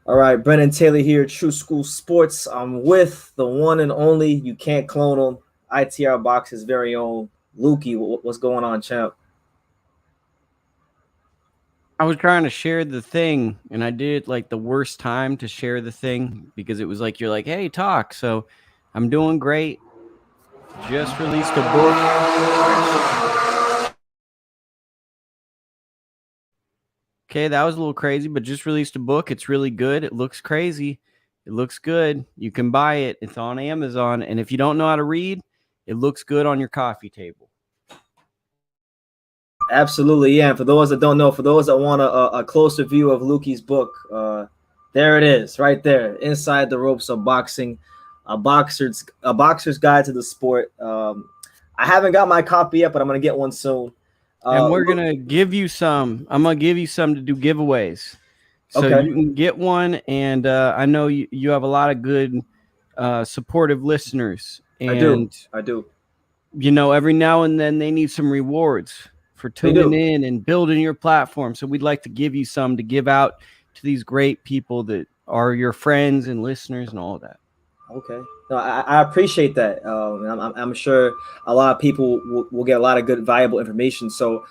All right, Brennan Taylor here, True School Sports. I'm with the one and only, you can't clone him, ITR Boxing's very own Lukie. What's going on, champ? I was trying to share the thing, and I did like the worst time to share the thing because it was like you're like, "Hey, talk." So I'm doing great. Just released a book. Okay, that was a little crazy, but just released a book. It's really good. It looks crazy. It looks good. You can buy it. It's on Amazon, and if you don't know how to read, it looks good on your coffee table. Absolutely, yeah. And for those that don't know, for those that want a closer view of Lukie's book, there it is, right there, Inside the Ropes of Boxing, a boxer's guide to the sport. I haven't got my copy yet, but I'm gonna get one soon. And we're Look, gonna give you some. I'm gonna give you some to do giveaways, so okay, you can get one. And I know you have a lot of good, supportive listeners, I do, and I do, every now and then they need some rewards for they tuning do. in and building your platform. So we'd like to give you some to give out to these great people that are your friends and listeners and all of that. Okay. No, I appreciate that. I'm sure a lot of people will get a lot of good, valuable information. So,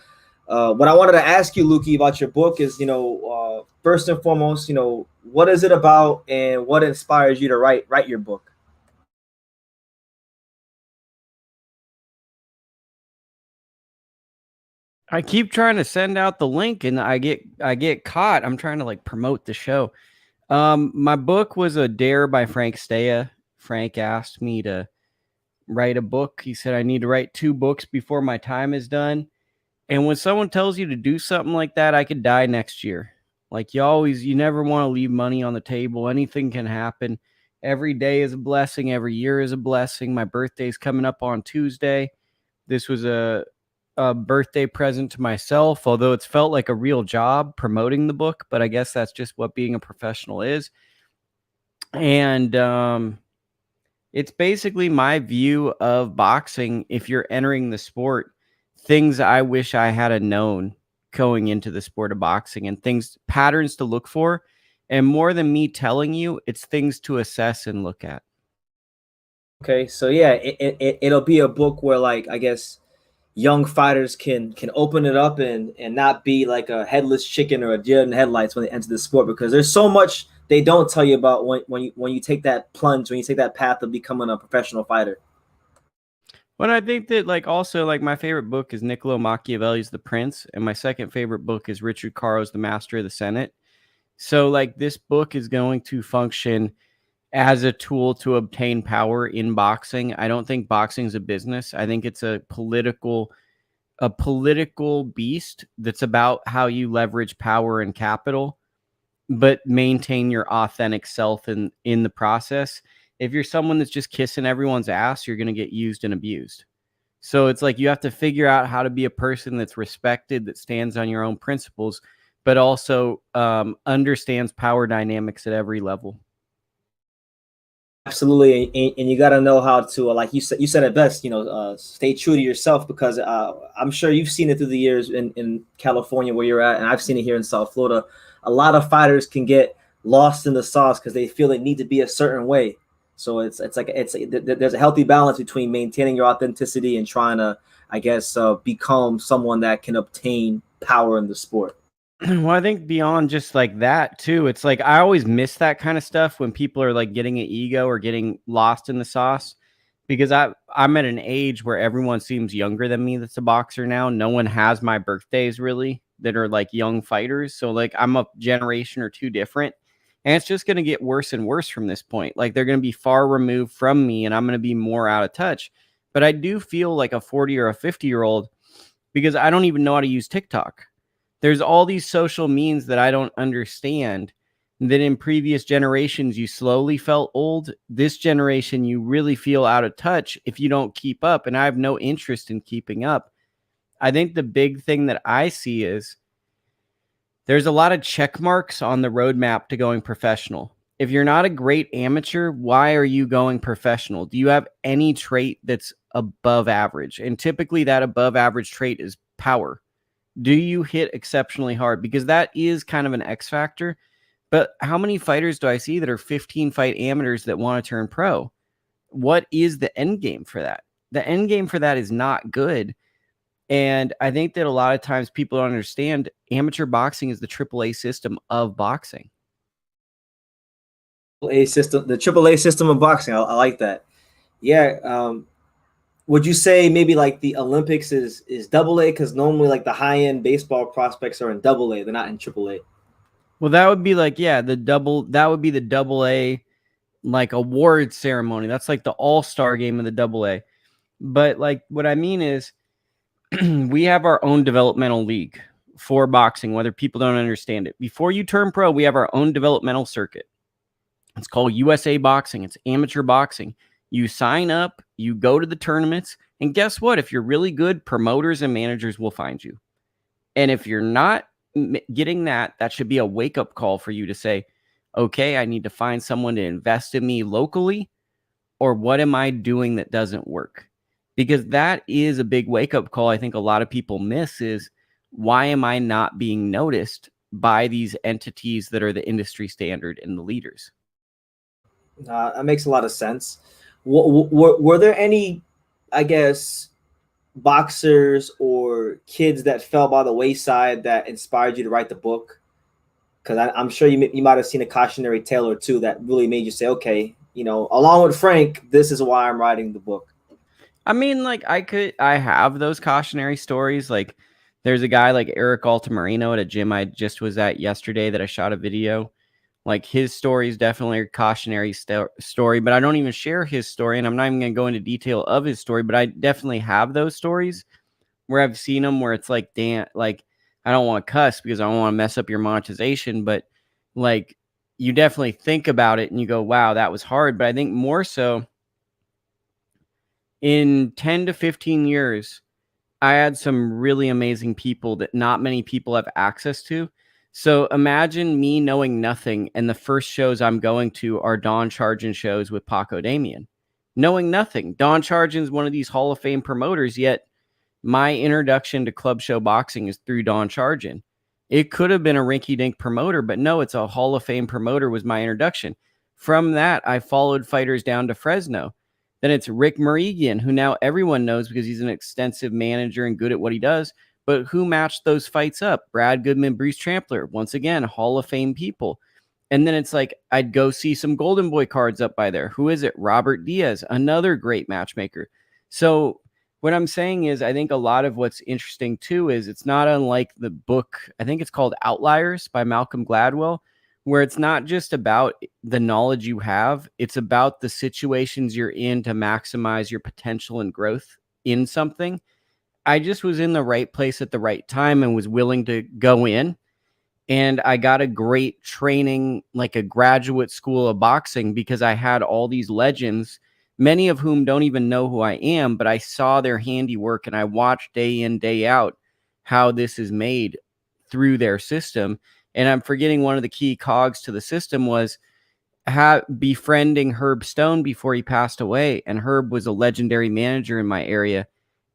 what I wanted to ask you, Lukie, about your book is, first and foremost, what is it about, and what inspires you to write your book? I keep trying to send out the link and I get caught. I'm trying to like promote the show. My book was a dare by Frank Staya. Frank asked me to write a book. He said I need to write 2 books before my time is done. And when someone tells you to do something like that, I could die next year. Like you never want to leave money on the table. Anything can happen. Every day is a blessing. Every year is a blessing. My birthday's coming up on Tuesday. This was a birthday present to myself, although it's felt like a real job promoting the book, but I guess that's just what being a professional is. And it's basically my view of boxing if you're entering the sport, things I wish I had a known going into the sport of boxing and things patterns to look for. And more than me telling you, it's things to assess and look at. Okay, so yeah, it'll be a book where, like, I guess young fighters can open it up and not be like a headless chicken or a deer in the headlights when they enter the sport, because there's so much they don't tell you about when you take that plunge, when you take that path of becoming a professional fighter. But I think that like also like my favorite book is Niccolo Machiavelli's The Prince, and my second favorite book is Richard Caro's The Master of the Senate. So like this book is going to function as a tool to obtain power in boxing. I don't think boxing is a business. I think it's a political beast that's about how you leverage power and capital but maintain your authentic self in the process. If you're someone that's just kissing everyone's ass, you're going to get used and abused. So it's like you have to figure out how to be a person that's respected, that stands on your own principles, but also understands power dynamics at every level. Absolutely, and you got to know how to, like you said it best. Stay true to yourself, because I'm sure you've seen it through the years in California where you're at, and I've seen it here in South Florida. A lot of fighters can get lost in the sauce because they feel they need to be a certain way. So there's a healthy balance between maintaining your authenticity and trying to, I guess, become someone that can obtain power in the sport. Well, I think beyond just like that too, it's like I always miss that kind of stuff when people are like getting an ego or getting lost in the sauce because I'm at an age where everyone seems younger than me that's a boxer now. No one has my birthdays really that are like young fighters. So like I'm a generation or two different. And it's just going to get worse and worse from this point. Like they're going to be far removed from me and I'm going to be more out of touch. But I do feel like a 40 or a 50-year-old because I don't even know how to use TikTok. There's all these social means that I don't understand. That in previous generations you slowly felt old. This generation you really feel out of touch if you don't keep up. And I have no interest in keeping up. I think the big thing that I see is there's a lot of check marks on the roadmap to going professional. If you're not a great amateur, why are you going professional? Do you have any trait that's above average? And typically that above average trait is power. Do you hit exceptionally hard? Because that is kind of an X factor. But how many fighters do I see that are 15 fight amateurs that want to turn pro? What is the end game for that? The end game for that is not good. And I think that a lot of times people don't understand amateur boxing is the AAA system of boxing. A system, the AAA system of boxing. I like that. Yeah. Would you say maybe like the Olympics is AA? Because normally like the high end baseball prospects are in AA. They're not in AAA. Well, that would be like, yeah, that would be the AA like award ceremony. That's like the all-star game of the AA. But like what I mean is we have our own developmental league for boxing, whether people don't understand it. Before you turn pro, we have our own developmental circuit. It's called USA Boxing. It's amateur boxing. You sign up, you go to the tournaments, and guess what? If you're really good, promoters and managers will find you. And if you're not getting that, that should be a wake-up call for you to say, okay, I need to find someone to invest in me locally, or what am I doing that doesn't work? Because that is a big wake-up call I think a lot of people miss is, why am I not being noticed by these entities that are the industry standard and the leaders? That makes a lot of sense. Were there any, I guess, boxers or kids that fell by the wayside that inspired you to write the book? Because I'm sure you might have seen a cautionary tale or two that really made you say, okay, along with Frank, this is why I'm writing the book. I mean, like I have those cautionary stories. Like there's a guy like Eric Altamirano at a gym I just was at yesterday that I shot a video. Like his story is definitely a cautionary story, but I don't even share his story, and I'm not even going to go into detail of his story, but I definitely have those stories where I've seen them where it's like, damn, like I don't want to cuss because I don't want to mess up your monetization, but like you definitely think about it and you go, wow, that was hard. But I think more so in 10 to 15 years, I had some really amazing people that not many people have access to. So imagine me knowing nothing, and the first shows I'm going to are Don Chargin shows with Paco Damian. Knowing nothing. Don Chargin's one of these Hall of Fame promoters, yet my introduction to club show boxing is through Don Chargin. It could have been a rinky-dink promoter, but no, it's a Hall of Fame promoter was my introduction. From that, I followed fighters down to Fresno. Then it's Rick Merigian, who now everyone knows because he's an extensive manager and good at what he does. But who matched those fights up? Brad Goodman, Bruce Trampler, once again, Hall of Fame people. And then it's like, I'd go see some Golden Boy cards up by there. Who is it? Robert Diaz, another great matchmaker. So what I'm saying is, I think a lot of what's interesting too is it's not unlike the book, I think it's called Outliers by Malcolm Gladwell, where it's not just about the knowledge you have, it's about the situations you're in to maximize your potential and growth in something. I just was in the right place at the right time and was willing to go in. And I got a great training, like a graduate school of boxing, because I had all these legends, many of whom don't even know who I am, but I saw their handiwork and I watched day in, day out how this is made through their system. And I'm forgetting one of the key cogs to the system was befriending Herb Stone before he passed away. And Herb was a legendary manager in my area.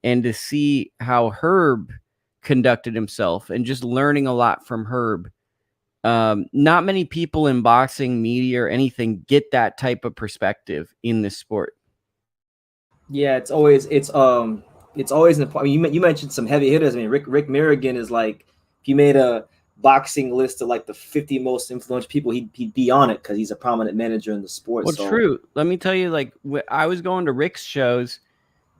And to see how Herb conducted himself and just learning a lot from Herb. Not many people in boxing, media, or anything get that type of perspective in this sport. Yeah, it's always important. I mean, you mentioned some heavy hitters. I mean, Rick Merrigan is like, if you made a boxing list of like the 50 most influential people, he'd be on it because he's a prominent manager in the sport. Well, true. Let me tell you, like I was going to Rick's shows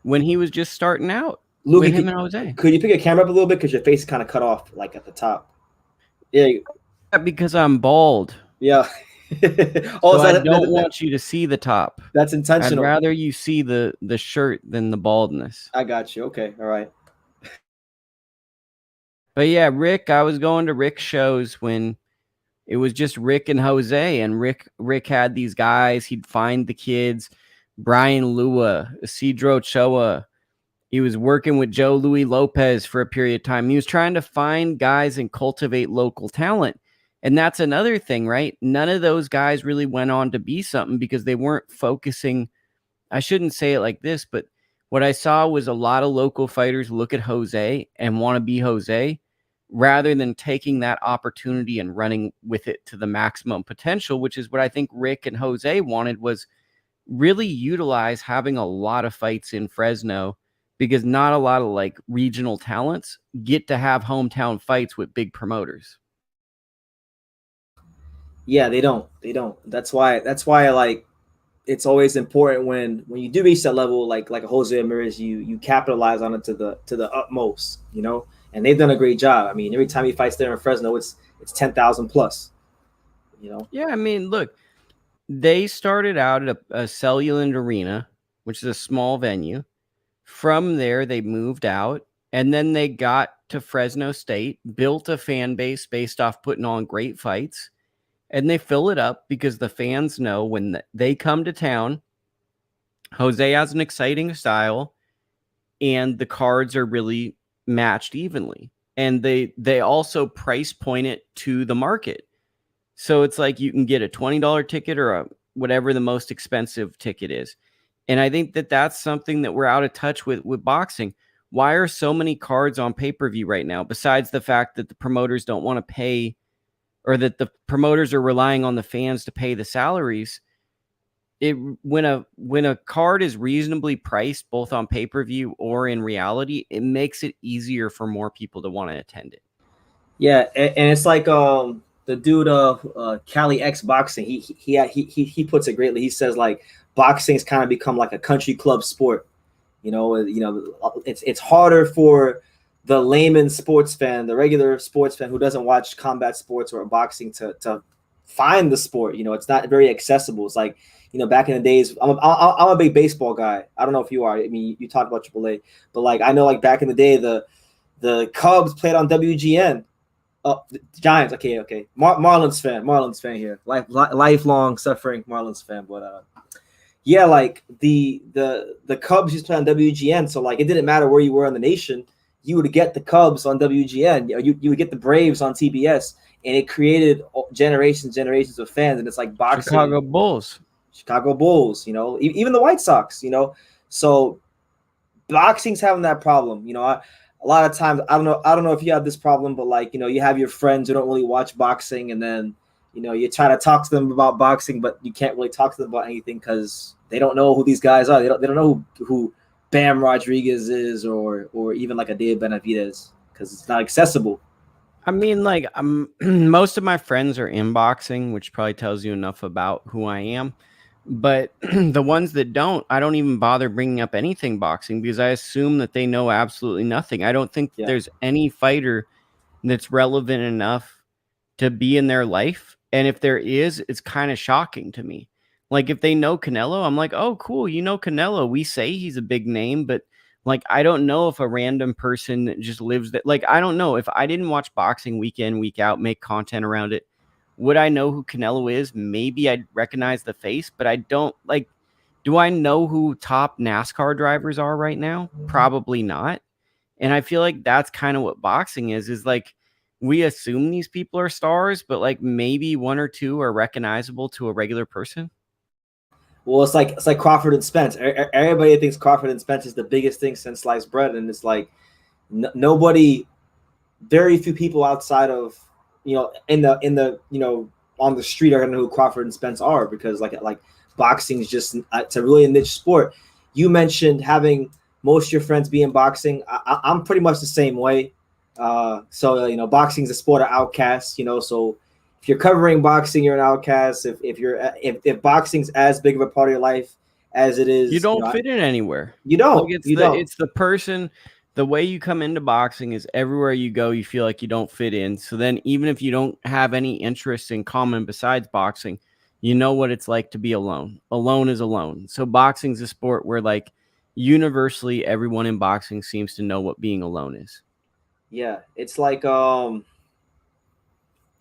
when he was just starting out. Lukie, with him and Jose. Could you pick your camera up a little bit because your face is kind of cut off, like at the top? Yeah, because I'm bald. Yeah. So I don't want you to see the top. That's intentional. I'd rather you see the shirt than the baldness. I got you. Okay, all right. But yeah, Rick, I was going to Rick's shows when it was just Rick and Jose, and Rick had these guys. He'd find the kids, Brian Lua, Isidro Choa. He was working with Joe Louis Lopez for a period of time. He was trying to find guys and cultivate local talent. And that's another thing, right? None of those guys really went on to be something because they weren't focusing. I shouldn't say it like this, but what I saw was a lot of local fighters look at Jose and want to be Jose rather than taking that opportunity and running with it to the maximum potential, which is what I think Rick and Jose wanted, was really utilize having a lot of fights in Fresno, because not a lot of like regional talents get to have hometown fights with big promoters. Yeah, they don't. That's why like it's always important when you do reach that level, like a Jose Ramirez, you capitalize on it to the utmost, and they've done a great job. I mean, every time he fights there in Fresno, it's 10,000 plus, Yeah, I mean, look, they started out at a Cellulant Arena, which is a small venue. From there, they moved out, and then they got to Fresno State, built a fan base based off putting on great fights, and they fill it up because the fans know when they come to town, Jose has an exciting style, and the cards are really matched evenly. And they also price point it to the market. So it's like you can get a $20 ticket or a whatever the most expensive ticket is. And I think that that's something that we're out of touch with boxing. Why are so many cards on pay-per-view right now, besides the fact that the promoters don't want to pay, or that the promoters are relying on the fans to pay the salaries? When a card is reasonably priced, both on pay-per-view or in reality, it makes it easier for more people to want to attend it. Yeah, and it's like the dude of Cali X Boxing. He puts it greatly. He says like boxing's kind of become like a country club sport. It's harder for the layman sports fan, the regular sports fan who doesn't watch combat sports or boxing to find the sport. It's not very accessible. It's like, back in the days, I'm a big baseball guy. I don't know if you are. I mean, you talked about AAA, but like I know, like back in the day, the Cubs played on WGN. Oh, the Giants. Okay. Marlins fan here. Lifelong suffering Marlins fan, but yeah, like the Cubs used to play on WGN, so like it didn't matter where you were in the nation, you would get the Cubs on WGN. You would get the Braves on TBS, and it created generations of fans. And it's like boxing. Chicago Bulls. Even the White Sox. So boxing's having that problem. A lot of times, I don't know if you have this problem, but like, you have your friends who don't really watch boxing, and then, you try to talk to them about boxing, but you can't really talk to them about anything because they don't know who these guys are. They don't know who Bam Rodriguez is, or even like a Dave Benavidez, because it's not accessible. I mean, like, most of my friends are in boxing, which probably tells you enough about who I am. But the ones that don't, I don't even bother bringing up anything boxing, because I assume that they know absolutely nothing. I don't think there's any fighter that's relevant enough to be in their life. And if there is, it's kind of shocking to me. Like, if they know Canelo, I'm like, oh, cool. Canelo. We say he's a big name, but like, I don't know if a random person that just lives that, like, I don't know if I didn't watch boxing week in, week out, make content around it. Would I know who Canelo is? Maybe I'd recognize the face, but I don't. Like, do I know who top NASCAR drivers are right now? Probably not. And I feel like that's kind of what boxing is like, we assume these people are stars, but like maybe one or two are recognizable to a regular person. Well, it's like Crawford and Spence. Everybody thinks Crawford and Spence is the biggest thing since sliced bread, and it's like nobody, very few people outside of in the on the street are gonna know who Crawford and Spence are, because like boxing is just it's a really niche sport. You mentioned having most of your friends be in boxing. I'm pretty much the same way. So boxing is a sport of outcasts. So if you're covering boxing, you're an outcast. If boxing's as big of a part of your life as it is, you don't fit in anywhere. You don't. Like, it's the person. The way you come into boxing is everywhere you go, you feel like you don't fit in. So then even if you don't have any interests in common besides boxing, you know what it's like to be alone. Alone is alone. So boxing's a sport where like universally everyone in boxing seems to know what being alone is. Yeah, it's like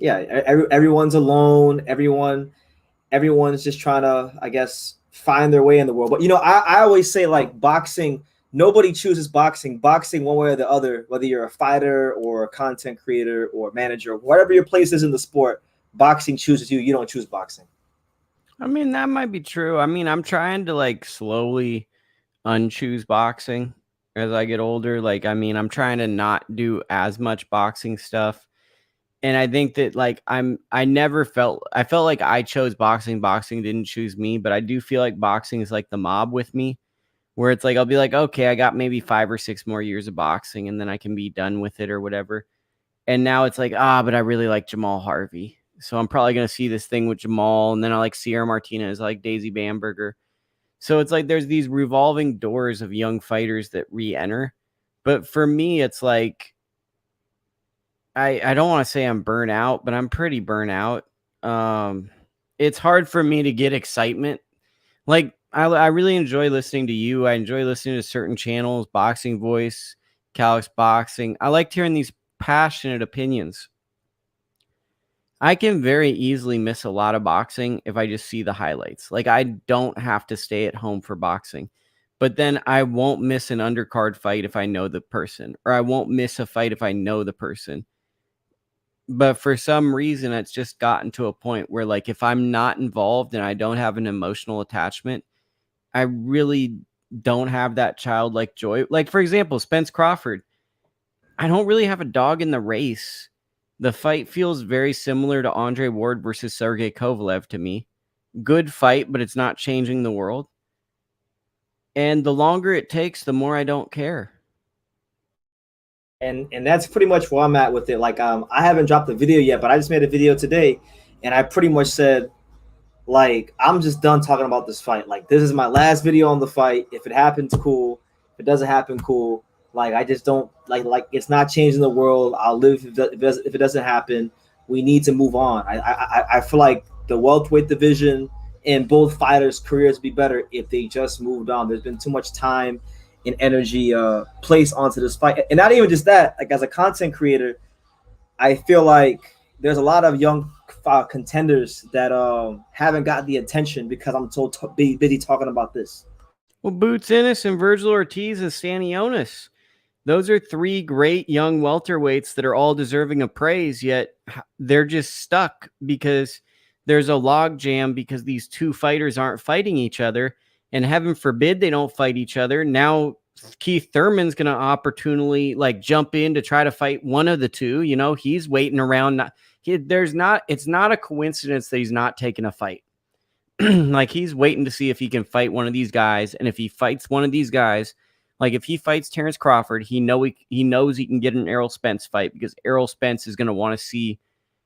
everyone's alone. Everyone's just trying to, I guess, find their way in the world. But I always say, like, boxing, nobody chooses boxing. Boxing, one way or the other, whether you're a fighter or a content creator or manager, whatever your place is in the sport, boxing chooses you. You don't choose boxing. I mean, that might be true. I mean, I'm trying to like slowly unchoose boxing. as I get older. Like, I mean, I'm trying to not do as much boxing stuff. And I think that like I felt like I chose boxing. Boxing didn't choose me, but I do feel like boxing is like the mob with me, where it's like I'll be like, okay, I got maybe 5 or 6 more years of boxing and then I can be done with it or whatever. And now it's like, but I really like Jamal Harvey. So I'm probably gonna see this thing with Jamal, and then I like Sierra Martinez, I like Daisy Bamberger. So it's like there's these revolving doors of young fighters that re-enter. But for me, it's like I don't want to say I'm burnt out, but I'm pretty burnt out. It's hard for me to get excitement. Like I really enjoy listening to you. I enjoy listening to certain channels, Boxing Voice, Calix Boxing. I like hearing these passionate opinions. I can very easily miss a lot of boxing if I just see the highlights. Like I don't have to stay at home for boxing. But then I won't miss an undercard fight if I know the person, or I won't miss a fight if I know the person. But for some reason, it's just gotten to a point where, like, if I'm not involved and I don't have an emotional attachment, I really don't have that childlike joy. Like, for example, Spence Crawford, I don't really have a dog in the race. The fight feels very similar to Andre Ward versus Sergey Kovalev to me. Good fight, but it's not changing the world. And the longer it takes, the more I don't care. And that's pretty much where I'm at with it. Like I haven't dropped the video yet, but I just made a video today, and I pretty much said, like, I'm just done talking about this fight. Like, this is my last video on the fight. If it happens, cool. If it doesn't happen, cool. Like, I just don't like it's not changing the world. I'll live if it doesn't happen. We need to move on. I feel like the welterweight division in both fighters' careers would be better if they just moved on. There's been too much time and energy placed onto this fight, and not even just that. Like, as a content creator, I feel like there's a lot of young contenders that haven't got the attention because I'm so busy talking about this. Well, Boots Ennis and Virgil Ortiz and Stanionis. Those are 3 great young welterweights that are all deserving of praise, yet they're just stuck because there's a log jam because these 2 fighters aren't fighting each other. And heaven forbid they don't fight each other. Now Keith Thurman's going to opportunely like jump in to try to fight one of the 2. You know, he's waiting around. It's not a coincidence that he's not taking a fight. Like, he's waiting to see if he can fight one of these guys. And if he fights one of these guys, like if he fights Terrence Crawford, he knows he can get an Errol Spence fight because Errol Spence is going to want to see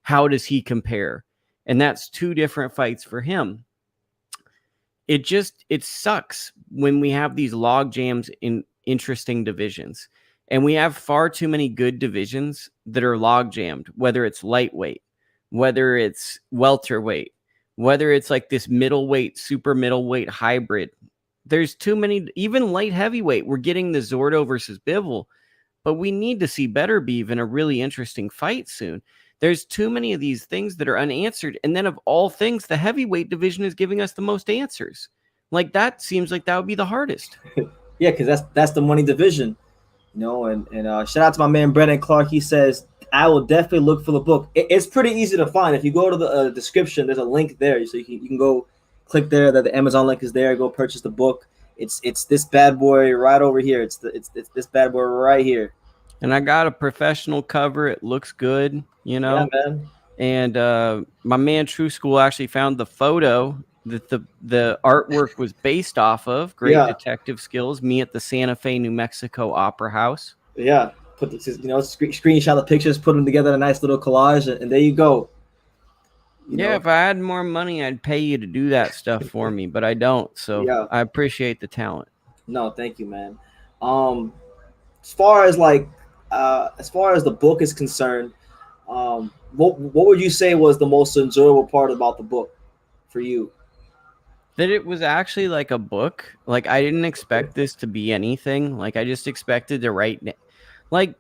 how does he compare. And that's 2 different fights for him. It sucks when we have these log jams in interesting divisions, and we have far too many good divisions that are log jammed, whether it's lightweight, whether it's welterweight, whether it's like this middleweight, super middleweight hybrid. There's too many, even light heavyweight. We're getting the Zordo versus Bivol, but we need to see Better Beef in a really interesting fight soon. There's too many of these things that are unanswered. And then of all things, the heavyweight division is giving us the most answers. Like, that seems like that would be the hardest. Yeah, because that's the money division, you know. And shout out to my man Brennan Clark. He says, I will definitely look for the book. It's pretty easy to find. If you go to the description, there's a link there. So you can go click there. That the Amazon link is there. Go purchase the book. It's this bad boy right over here. It's this bad boy right here. And I got a professional cover. It looks good, you know. Yeah, man. And my man True School actually found the photo that the artwork was based off of. Great detective skills. Me at the Santa Fe, New Mexico Opera House. Yeah, put the, screenshot the pictures, put them together in a nice little collage, and there you go. You know? If I had more money, I'd pay you to do that stuff for me, but I don't. So I appreciate the talent. No, thank you, man. As far as the book is concerned, what would you say was the most enjoyable part about the book for you? That it was actually like a book. Like, I didn't expect this to be anything. Like, I just expected to write. Like,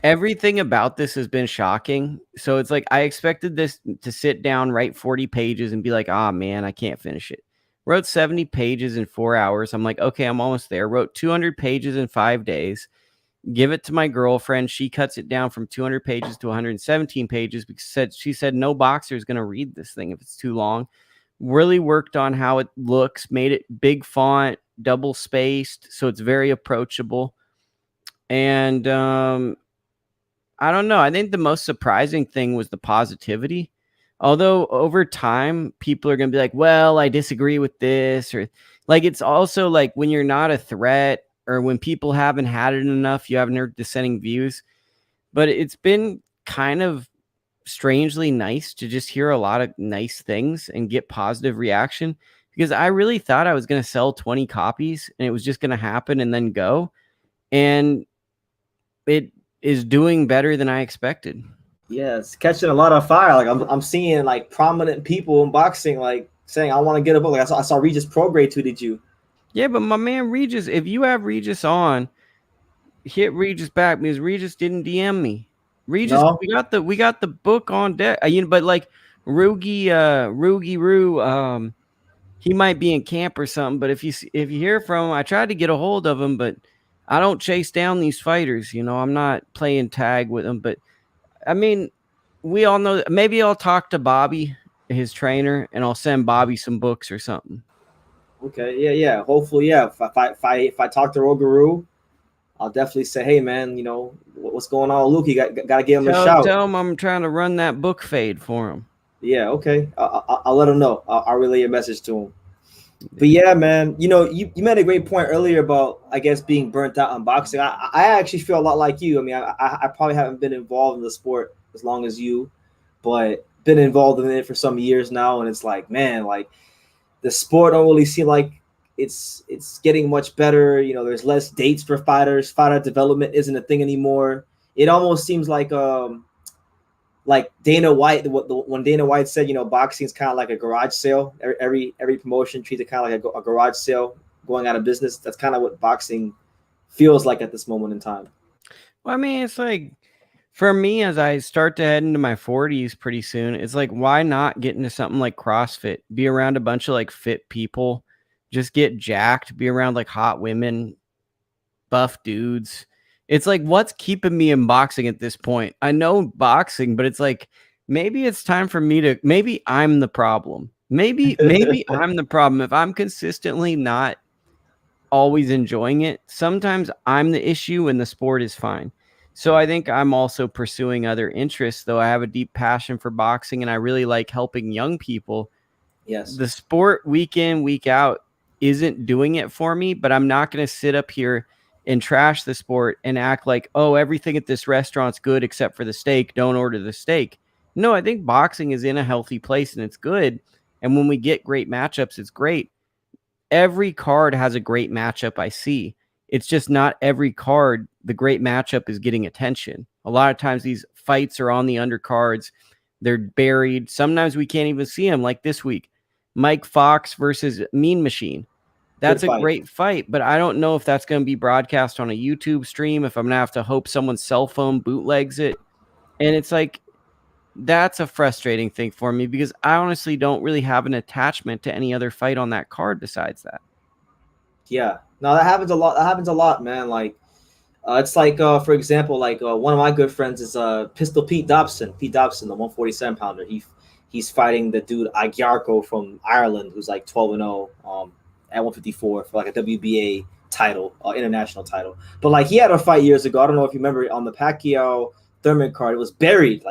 everything about this has been shocking. So it's like I expected this to sit down, write 40 pages, and be like, man, I can't finish it. Wrote 70 pages in 4 hours. I'm like, okay, I'm almost there. Wrote 200 pages in 5 days. Give it to my girlfriend. She cuts it down from 200 pages to 117 pages because she said no boxer is going to read this thing if it's too long. Really worked on how it looks, made it big font, double spaced, so it's very approachable. And I don't know. I think the most surprising thing was the positivity. Although over time, people are going to be like, well, I disagree with this. Or like, it's also like when you're not a threat or when people haven't had it enough, you haven't heard dissenting views. But it's been kind of strangely nice to just hear a lot of nice things and get positive reaction, because I really thought I was going to sell 20 copies and it was just going to happen and then go. And it is doing better than I expected. Yeah, it's catching a lot of fire. Like I'm seeing like prominent people in boxing like saying I want to get a book. Like I saw Regis Prograde tweeted you. Yeah, but my man Regis, if you have Regis on, hit Regis back, because Regis didn't DM me. Regis, No, we got the book on deck. But like Rugi Roo, he might be in camp or something. But if you hear from him, I tried to get a hold of him, but I don't chase down these fighters. I'm not playing tag with them. But I mean, we all know that maybe I'll talk to Bobby, his trainer, and I'll send Bobby some books or something. okay, yeah. Hopefully, yeah. If I talk to Rogaru, I'll definitely say, hey man, what's going on with Lukie? Got to give him a shout. Tell him I'm trying to run that book fade for him. Yeah, okay. I'll let him know. I'll relay a message to him. But yeah, man, you made a great point earlier about, I guess, being burnt out on boxing. I actually feel a lot like you. I mean, I probably haven't been involved in the sport as long as you, but been involved in it for some years now, and it's like, man, like the sport don't really seem like it's getting much better. There's less dates for fighters. Fighter development isn't a thing anymore. It almost seems like Dana White, when Dana White said, boxing is kind of like a garage sale. Every promotion treats it kind of like a garage sale going out of business. That's kind of what boxing feels like at this moment in time. Well, I mean, it's like for me, as I start to head into my 40s pretty soon, it's like, why not get into something like CrossFit? Be around a bunch of like fit people, just get jacked, be around like hot women, buff dudes. It's like, what's keeping me in boxing at this point? I know boxing, but it's like, maybe it's time for me to, maybe I'm the problem. Maybe I'm the problem. If I'm consistently not always enjoying it, sometimes I'm the issue and the sport is fine. So I think I'm also pursuing other interests, though I have a deep passion for boxing and I really like helping young people. Yes. The sport week in, week out isn't doing it for me, but I'm not going to sit up here and trash the sport and act like, oh, everything at this restaurant's good except for the steak. Don't order the steak. No, I think boxing is in a healthy place and it's good. And when we get great matchups, it's great. Every card has a great matchup I see. It's just not every card, the great matchup is getting attention. A lot of times these fights are on the undercards. They're buried. Sometimes we can't even see them, like this week. Mike Fox versus Mean Machine. That's a great fight, but I don't know if that's going to be broadcast on a YouTube stream, if I'm going to have to hope someone's cell phone bootlegs it. And it's like, that's a frustrating thing for me because I honestly don't really have an attachment to any other fight on that card besides that. Yeah. No, that happens a lot. That happens a lot, man. Like, it's like, for example, like one of my good friends is Pistol Pete Dobson. Pete Dobson, the 147 pounder. He's fighting the dude Agyarko from Ireland, who's like 12-0 at 154 for like a WBA title, international title. But like he had a fight years ago. I don't know if you remember on the Pacquiao Thurman card. It was buried.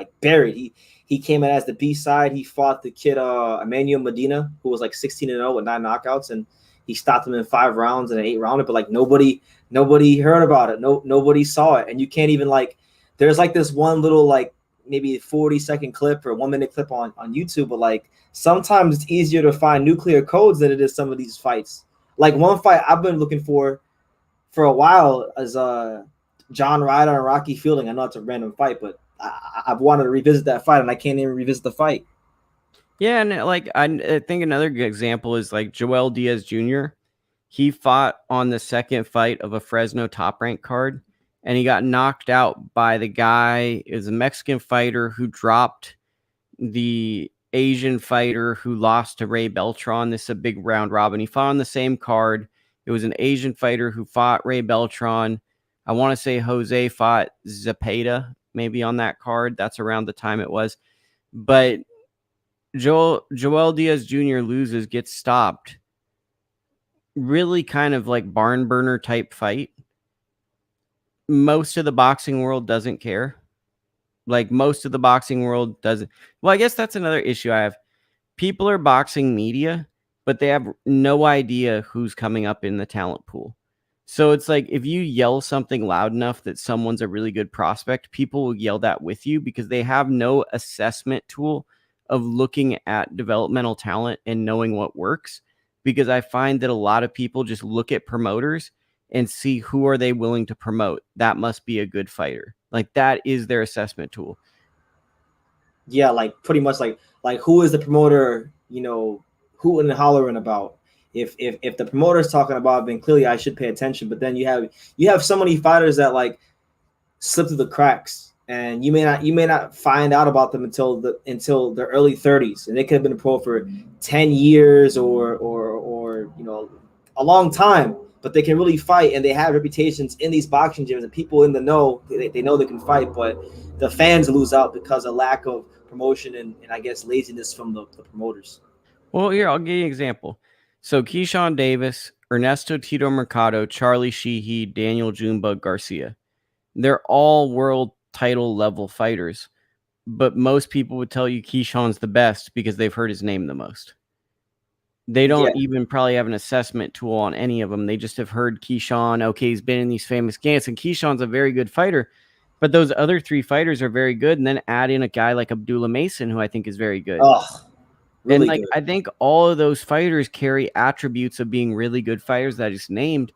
He came in as the B side. He fought the kid Emmanuel Medina, who was like 16-0 with 9 knockouts, and he stopped him in 5 rounds and an 8 rounder. But like nobody heard about it. Nobody saw it. And you can't even like, there's like this one little like maybe 40-second clip or 1-minute clip on YouTube, but like sometimes it's easier to find nuclear codes than it is some of these fights. Like one fight I've been looking for a while is John Ryder and Rocky Fielding. I know it's a random fight, but I've wanted to revisit that fight and I can't even revisit the fight. Yeah, and like I think another good example is like Joel Diaz Jr. He fought on the second fight of a Fresno Top Rank card, and he got knocked out by the guy. Is a Mexican fighter who dropped the Asian fighter who lost to Ray Beltran. This is a big round robin. He fought on the same card. It was an Asian fighter who fought Ray Beltran. I want to say Jose fought Zapata maybe on that card. That's around the time it was. But Joel Diaz Jr. loses, gets stopped. Really kind of like barn burner type fight. most of the boxing world doesn't care. Like most of the boxing world doesn't. Well, I guess that's another issue I have. People are boxing media, but they have no idea who's coming up in the talent pool. So it's like if you yell something loud enough that someone's a really good prospect, people will yell that with you because they have no assessment tool of looking at developmental talent and knowing what works. Because I find that a lot of people just look at promoters and see who are they willing to promote. That must be a good fighter. Like that is their assessment tool. Yeah, like pretty much like who is the promoter, you know, hooting and hollering about. If the promoter is talking about, then clearly I should pay attention. But then you have so many fighters that like slip through the cracks, and you may not find out about them until their early 30s, and they could have been a pro for 10 years or a long time, but they can really fight, and they have reputations in these boxing gyms, and people in the know, they know they can fight, but the fans lose out because of lack of promotion and I guess laziness from the promoters. Well, here, I'll give you an example. So Keyshawn Davis, Ernesto Tito Mercado, Charlie Sheehy, Daniel Junebug Garcia. They're all world title level fighters, but most people would tell you Keyshawn's the best because they've heard his name the most. They Yeah. don't even probably have an assessment tool on any of them. They just have heard Keyshawn. Okay, he's been in these famous games, and Keyshawn's a very good fighter. But those other three fighters are very good. And then add in a guy like Abdullah Mason, who I think is very good. Oh, And really like good. I think all of those fighters carry attributes of being really good fighters that I just named,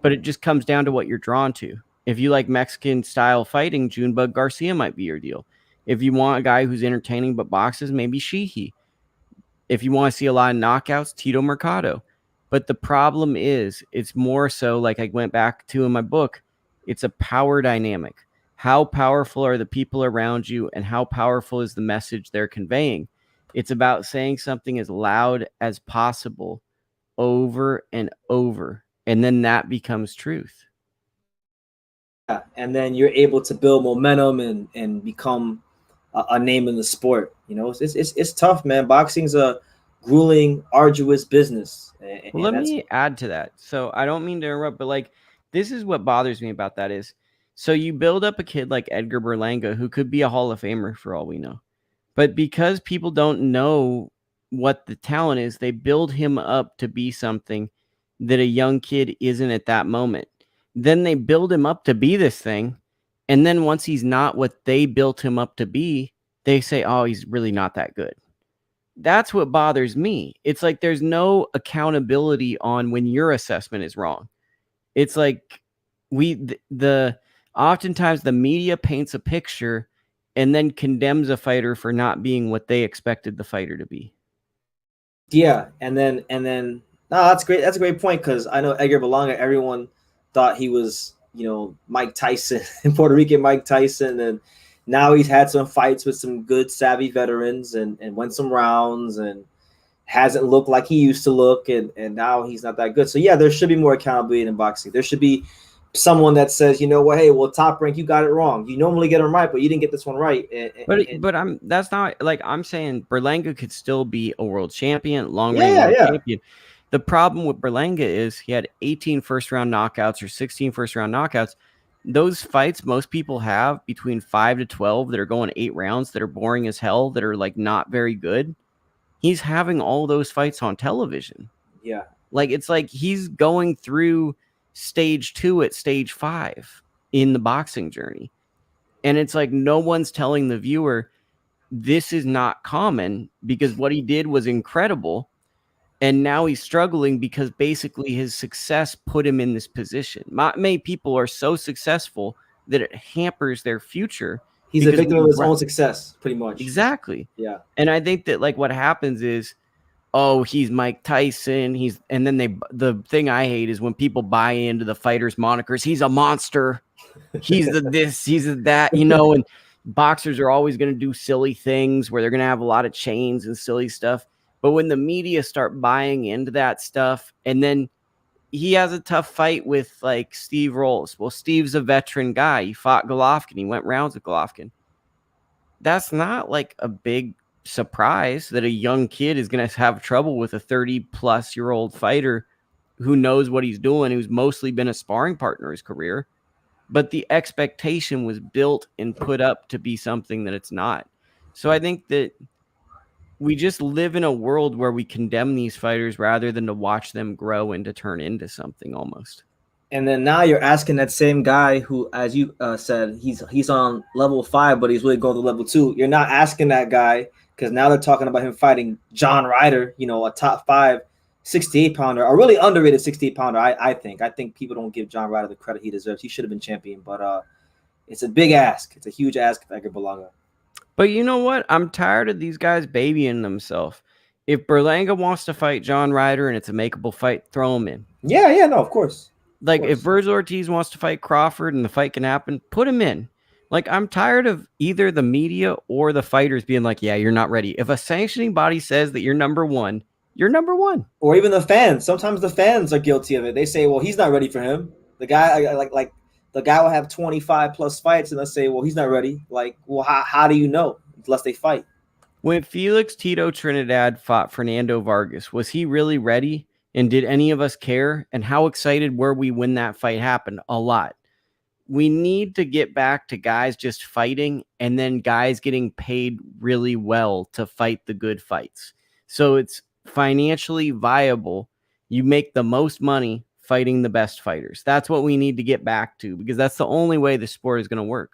but it just comes down to what you're drawn to. If you like Mexican style fighting, Junebug Garcia might be your deal. If you want a guy who's entertaining but boxes, maybe Sheehy. If you want to see a lot of knockouts, Tito Mercado. But the problem is, it's more so like I went back to in my book, it's a power dynamic. How powerful are the people around you, and how powerful is the message they're conveying? It's about saying something as loud as possible over and over, and then that becomes truth. Yeah, and then you're able to build momentum and become a name in the sport. It's tough, man. Boxing's a grueling, arduous business, Well, and let that's me add to that. So I don't mean to interrupt, but like this is what bothers me about that is so you build up a kid like Edgar Berlanga who could be a Hall of Famer for all we know. But because people don't know what the talent is, they build him up to be something that a young kid isn't at that moment. Then they build him up to be this thing. And then once he's not what they built him up to be, they say, oh, he's really not that good. That's what bothers me. It's like there's no accountability on when your assessment is wrong. It's like the oftentimes the media paints a picture and then condemns a fighter for not being what they expected the fighter to be. yeah, and then no, that's great. That's a great point because I know Edgar Berlanga. Everyone thought he was Mike Tyson, Puerto Rican Mike Tyson, and now he's had some fights with some good savvy veterans and won some rounds and hasn't looked like he used to look, and now he's not that good. So yeah, there should be more accountability in boxing. There should be someone that says, hey, well, Top Rank, you got it wrong. You normally get them right, but you didn't get this one right. But that's not like I'm saying Berlanga could still be a world champion, long reign yeah, world yeah, champion. The problem with Berlanga is he had 18 first round knockouts or 16 first round knockouts. Those fights most people have between 5 to 12 that are going 8 rounds that are boring as hell, that are like not very good. He's having all those fights on television. yeah. Like it's like he's going through stage 2 at stage 5 in the boxing journey. And it's like no one's telling the viewer this is not common because what he did was incredible. And now he's struggling because basically his success put him in this position. Many people are so successful that it hampers their future. He's a victim of his own success, pretty much. Exactly. Yeah. And I think that like what happens is, oh, he's Mike Tyson. And then the thing I hate is when people buy into the fighters' monikers. He's a monster. He's the this, he's the that, and boxers are always going to do silly things where they're going to have a lot of chains and silly stuff. But when the media start buying into that stuff, and then he has a tough fight with like Steve Rolls. Well, Steve's a veteran guy. He fought Golovkin. He went rounds with Golovkin. That's not like a big surprise that a young kid is going to have trouble with a 30-plus-year-old fighter who knows what he's doing, who's mostly been a sparring partner his career. but the expectation was built and put up to be something that it's not. So I think that we just live in a world where we condemn these fighters rather than to watch them grow and to turn into something almost. And then now you're asking that same guy who, as you said, he's on level 5, but he's really going to level 2. You're not asking that guy because now they're talking about him fighting John Ryder, a top 5 68 pounder, a really underrated 68 pounder. I think people don't give John Ryder the credit he deserves. He should have been champion, but it's a big ask. It's a huge ask of Edgar Berlanga. But you know what? I'm tired of these guys babying themselves. If Berlanga wants to fight John Ryder and it's a makeable fight, throw him in. Yeah, no, of course. Like, if Vergil Ortiz wants to fight Crawford and the fight can happen, put him in. Like, I'm tired of either the media or the fighters being like, yeah, you're not ready. If a sanctioning body says that you're number one, you're number one. Or even the fans. Sometimes the fans are guilty of it. They say, well, he's not ready for him. The guy, like the guy will have 25 plus fights, and they'll say, well, he's not ready. Like, well, how do you know unless they fight? When Felix Tito Trinidad fought Fernando Vargas, was he really ready? And did any of us care? And how excited were we when that fight happened? A lot. We need to get back to guys just fighting and then guys getting paid really well to fight the good fights. So it's financially viable. You make the most money fighting the best fighters. That's what we need to get back to, because that's the only way the sport is going to work.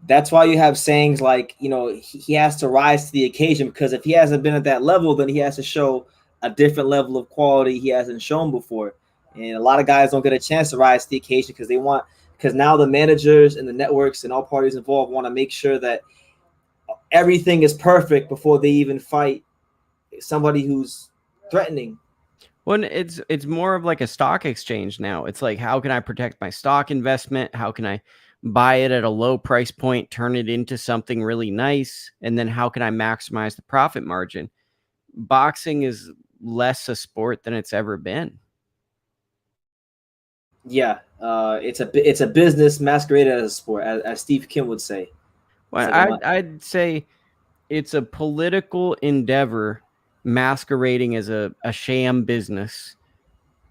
That's why you have sayings like, he has to rise to the occasion, because if he hasn't been at that level, then he has to show a different level of quality he hasn't shown before. And a lot of guys don't get a chance to rise to the occasion because now the managers and the networks and all parties involved want to make sure that everything is perfect before they even fight somebody who's threatening. Well, it's more of like a stock exchange now. It's like, how can I protect my stock investment? How can I buy it at a low price point, turn it into something really nice? And then how can I maximize the profit margin? Boxing is less a sport than it's ever been. Yeah, it's a business masqueraded as a sport, as Steve Kim would say. Well, I'd say it's a political endeavor masquerading as a sham business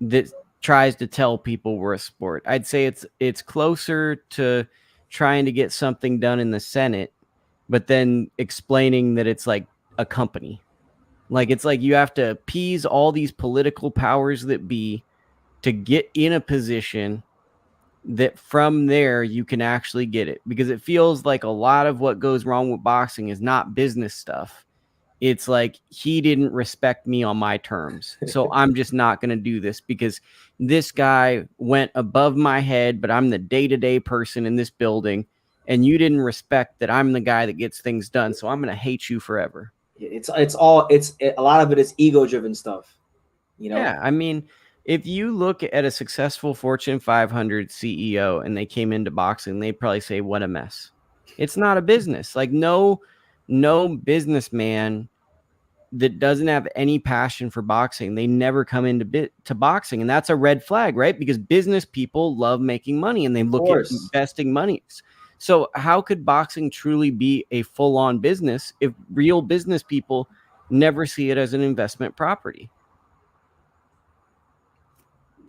that tries to tell people we're a sport. I'd say it's closer to trying to get something done in the Senate, but then explaining that it's like a company. Like, it's like you have to appease all these political powers that be to get in a position that from there you can actually get it. Because it feels like a lot of what goes wrong with boxing is not business stuff. It's like, he didn't respect me on my terms, so I'm just not going to do this because this guy went above my head, but I'm the day-to-day person in this building, and you didn't respect that I'm the guy that gets things done, so I'm going to hate you forever. It's a lot of it is ego-driven stuff, Yeah, I mean, if you look at a successful Fortune 500 CEO and they came into boxing, they'd probably say, what a mess. It's not a business. Like, no businessman that doesn't have any passion for boxing, they never come into to boxing. And that's a red flag, right? Because business people love making money and they look at investing monies. So how could boxing truly be a full-on business if real business people never see it as an investment property?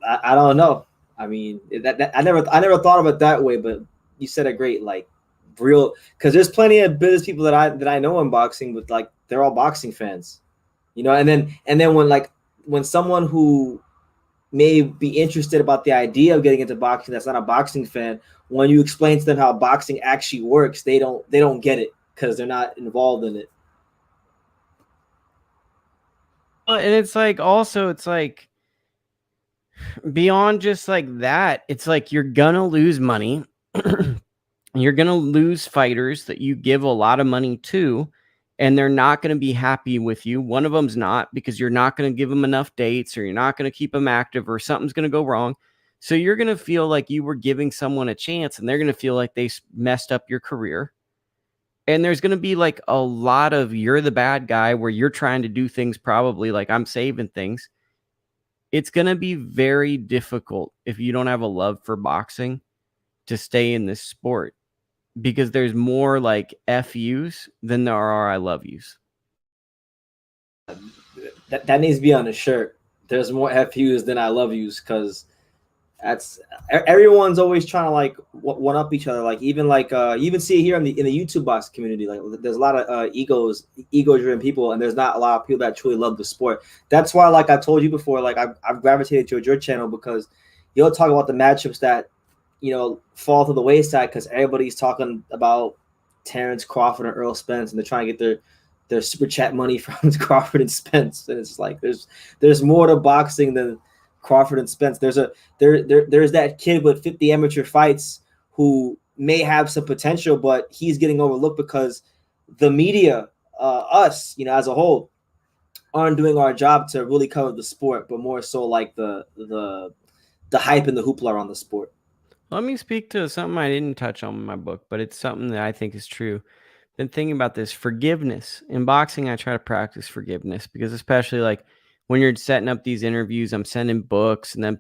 I don't know. I mean, I never thought of it that way, but you said it great. Like, real, because there's plenty of business people that I know in boxing, but like, they're all boxing fans, and then when someone who may be interested about the idea of getting into boxing that's not a boxing fan, when you explain to them how boxing actually works, they don't get it because they're not involved in it. And it's like, also, it's like, beyond just like that, it's like, you're gonna lose money. You're gonna lose fighters that you give a lot of money to, and they're not going to be happy with you. One of them's not, because you're not going to give them enough dates, or you're not going to keep them active, or something's going to go wrong. So you're going to feel like you were giving someone a chance, and they're going to feel like they messed up your career. And there's going to be like a lot of, you're the bad guy, where you're trying to do things probably like I'm saving things. It's going to be very difficult if you don't have a love for boxing to stay in this sport, because there's more like FUs than there are I love yous. That needs to be on a shirt. There's more FUs than I love yous, because That's everyone's always trying to like one up each other. Like even like you even see it here in the YouTube box community. Like there's a lot of ego driven people, and there's not a lot of people that truly love the sport. That's why, like I told you before, like I've gravitated towards your channel because you'll talk about the matchups that fall to the wayside because everybody's talking about Terrence Crawford and Earl Spence, and they're trying to get their super chat money from Crawford and Spence. And it's like there's more to boxing than Crawford and Spence. There's that kid with 50 amateur fights who may have some potential, but he's getting overlooked because the media, us, as a whole, aren't doing our job to really cover the sport, but more so like the hype and the hoopla on the sport. Let me speak to something I didn't touch on in my book, but it's something that I think is true. Been thinking about this forgiveness in boxing. I try to practice forgiveness because, especially like when you're setting up these interviews, I'm sending books and then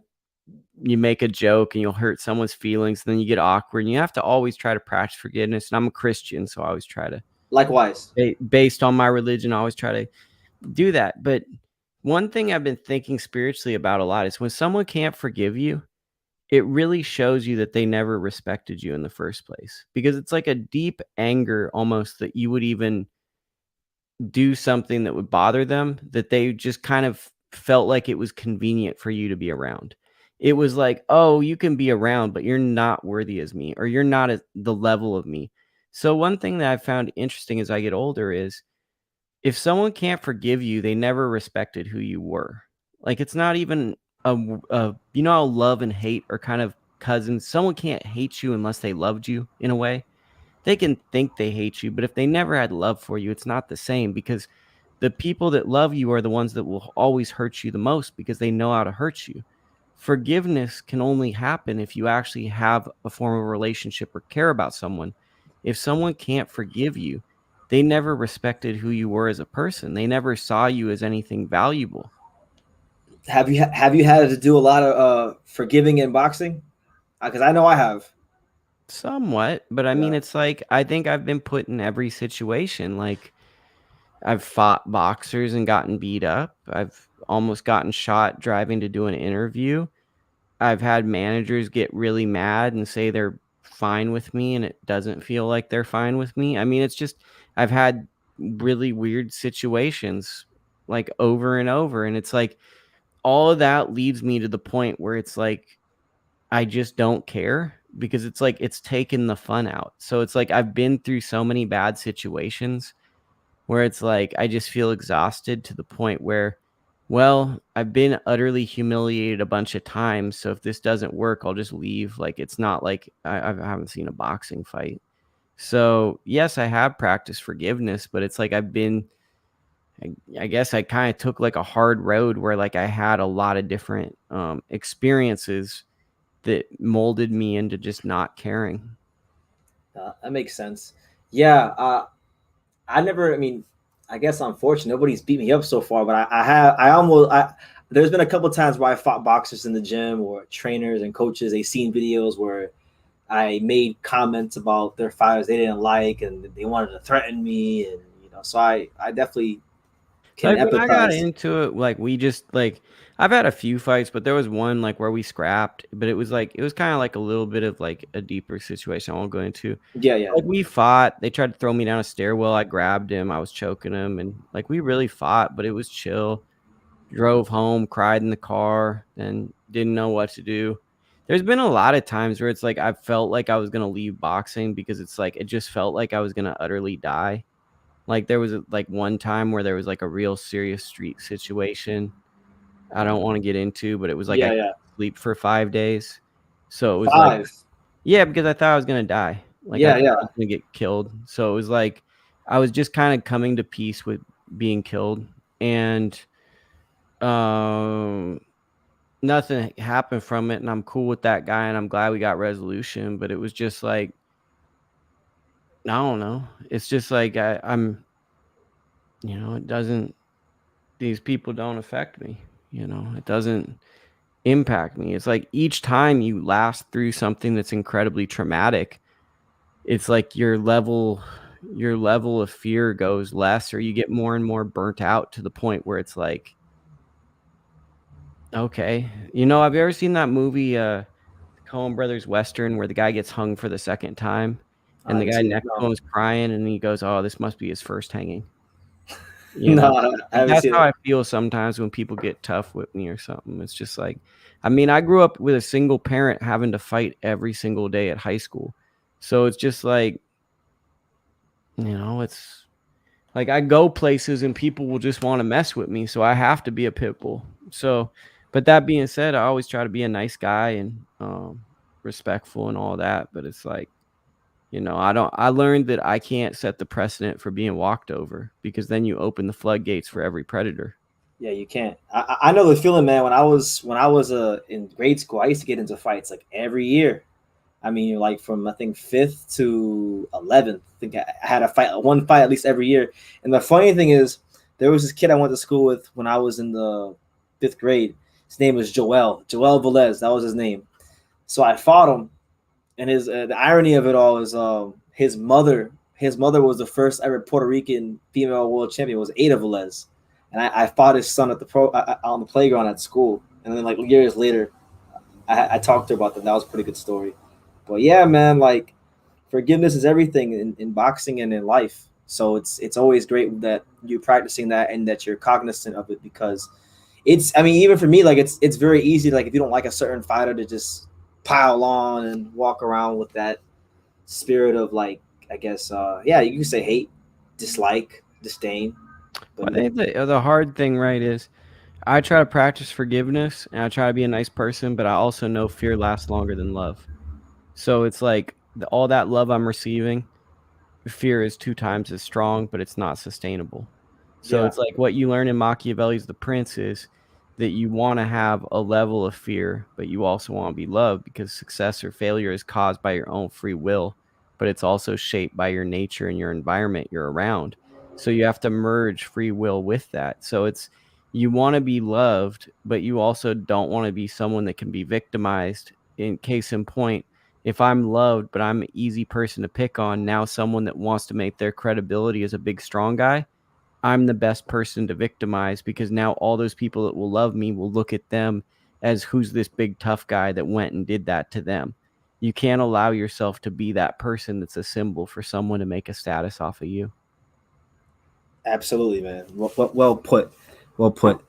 you make a joke and you'll hurt someone's feelings. And then you get awkward and you have to always try to practice forgiveness. And I'm a Christian, so I always try to, Likewise, based on my religion, I always try to do that. But one thing I've been thinking spiritually about a lot is when someone can't forgive you, it really shows you that they never respected you in the first place, because it's like a deep anger almost that you would even do something that would bother them, that they just kind of felt like it was convenient for you to be around. It was like, oh, you can be around, but you're not worthy as me, or you're not at the level of me. So one thing that I've found interesting as I get older is if someone can't forgive you, they never respected who you were. Like it's not even how love and hate are kind of cousins. Someone can't hate you unless they loved you in a way. They can think they hate you, but if they never had love for you, it's not the same, because the people that love you are the ones that will always hurt you the most because they know how to hurt you. Forgiveness can only happen if you actually have a form of relationship or care about someone. If someone can't forgive you, they never respected who you were as a person. They never saw you as anything valuable. have you had to do a lot of forgiving in boxing? Because I know I have. Somewhat, but I mean, Yeah. it's like I think I've been put in every situation. Like I've fought boxers and gotten beat up. I've almost gotten shot driving to do an interview. I've had managers get really mad and say they're fine with me, and it doesn't feel like they're fine with me. I mean, it's just I've had really weird situations like over and over, and it's like all of that leads me to the point where it's like I just don't care, because it's like it's taken the fun out. So it's like I've been through so many bad situations where it's like I just feel exhausted to the point where, well, I've been utterly humiliated a bunch of times. So if this doesn't work, I'll just leave. Like it's not like I haven't seen a boxing fight. So yes, I have practiced forgiveness, but it's like I guess I kind of took like a hard road where like I had a lot of different experiences that molded me into just not caring. That makes sense. Yeah. I never. I mean, I guess unfortunately nobody's beat me up so far, but I have. I almost. There's been a couple of times where I fought boxers in the gym or trainers and coaches. They seen videos where I made comments about their fighters they didn't like, and they wanted to threaten me, and so I definitely can Like when I got empathize. into it, like we just like I've had a few fights, but there was one like where we scrapped, but it was like it was kind of like a little bit of like a deeper situation I won't go into. Yeah, yeah, Like we fought, they tried to throw me down a stairwell, I grabbed him, I was choking him, and like we really fought, but it was chill. Drove home, cried in the car, and didn't know what to do. There's been a lot of times where it's like I felt like I was gonna leave boxing because it's like it just felt like I was gonna utterly die. Like there was like one time where there was like a real serious street situation I don't want to get into, but it was like I yeah, yeah. couldn't sleep for 5 days. So it was like, 5. yeah, because I thought I was gonna die. Like I Yeah, thought yeah. I was gonna get killed. So it was like I was just kind of coming to peace with being killed, and um nothing happened from it, and I'm cool with that guy, and I'm glad we got resolution. But it was just like I don't know. It's just like I'm, it doesn't. These people don't affect me. It doesn't impact me. It's like each time you last through something that's incredibly traumatic, it's like your level of fear goes less, or you get more and more burnt out to the point where it's like Okay. You know, have you ever seen that movie, Coen Brothers Western, where the guy gets hung for the second time, I and the haven't guy seen it. next to No, him is crying, and he goes, "Oh, this must be his first hanging." You no, know, I like haven't that's seen how it. I feel sometimes when people get tough with me or something. It's just like, I mean, I grew up with a single parent having to fight every single day at high school, so it's just like, it's like I go places and people will just want to mess with me, so I have to be a pit bull. So, but that being said, I always try to be a nice guy and respectful and all that. But it's like, I don't. I learned that I can't set the precedent for being walked over because then you open the floodgates for every predator. Yeah, you can't. I know the feeling, man. When I was in grade school, I used to get into fights like every year. I mean, like from I think fifth to 11th. I think I had a fight, one fight at least every year. And the funny thing is, there was this kid I went to school with when I was in the fifth grade. His name was Joel Velez. That was his name. So I fought him, and his the irony of it all is his mother was the first ever Puerto Rican female world champion. Was Ada Velez, and I fought his son at the on the playground at school. And then like years later, I talked to her about that. That was a pretty good story. But yeah, man, like forgiveness is everything in boxing and in life. So it's always great that you're practicing that and that you're cognizant of it because it's I mean even for me like it's very easy like if you don't like a certain fighter to just pile on and walk around with that spirit of like I guess yeah you can say hate, dislike, disdain, but But I think the hard thing, right, is I try to practice forgiveness and I try to be a nice person, but I also know fear lasts longer than love. So it's like all that love I'm receiving, fear is 2 times as strong, but it's not sustainable. So yeah, it's like what you learn in Machiavelli's The Prince is that you want to have a level of fear, but you also want to be loved because success or failure is caused by your own free will, but it's also shaped by your nature and your environment you're around. So you have to merge free will with that. So it's you want to be loved, but you also don't want to be someone that can be victimized. In case in point, if I'm loved, but I'm an easy person to pick on, now someone that wants to make their credibility as a big, strong guy, I'm the best person to victimize because now all those people that will love me will look at them as who's this big, tough guy that went and did that to them. You can't allow yourself to be that person that's a symbol for someone to make a status off of you. absolutely, man. Well put, well put.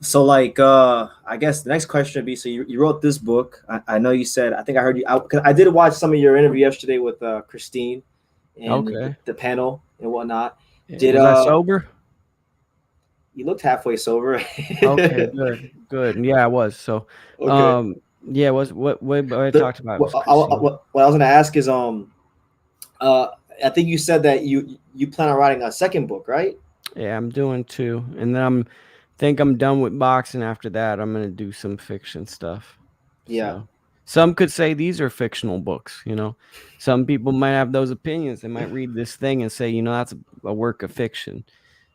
So like I guess the next question would be so you wrote this book. I know you said I think I heard you cause I did watch some of your interview yesterday with Christine and Okay. the panel and whatnot. Yeah, Did was I sober? you looked halfway sober? Okay, good, good. Yeah, I was. So, Okay. yeah, what I The talked about what was Christine. what I was gonna ask is uh I think you said that you plan on writing a second book, right? Yeah, I'm doing two, and then I'm done with boxing. After that, I'm gonna do some fiction stuff. Yeah, So, some could say these are fictional books. Some people might have those opinions. They might read this thing and say, that's a work of fiction.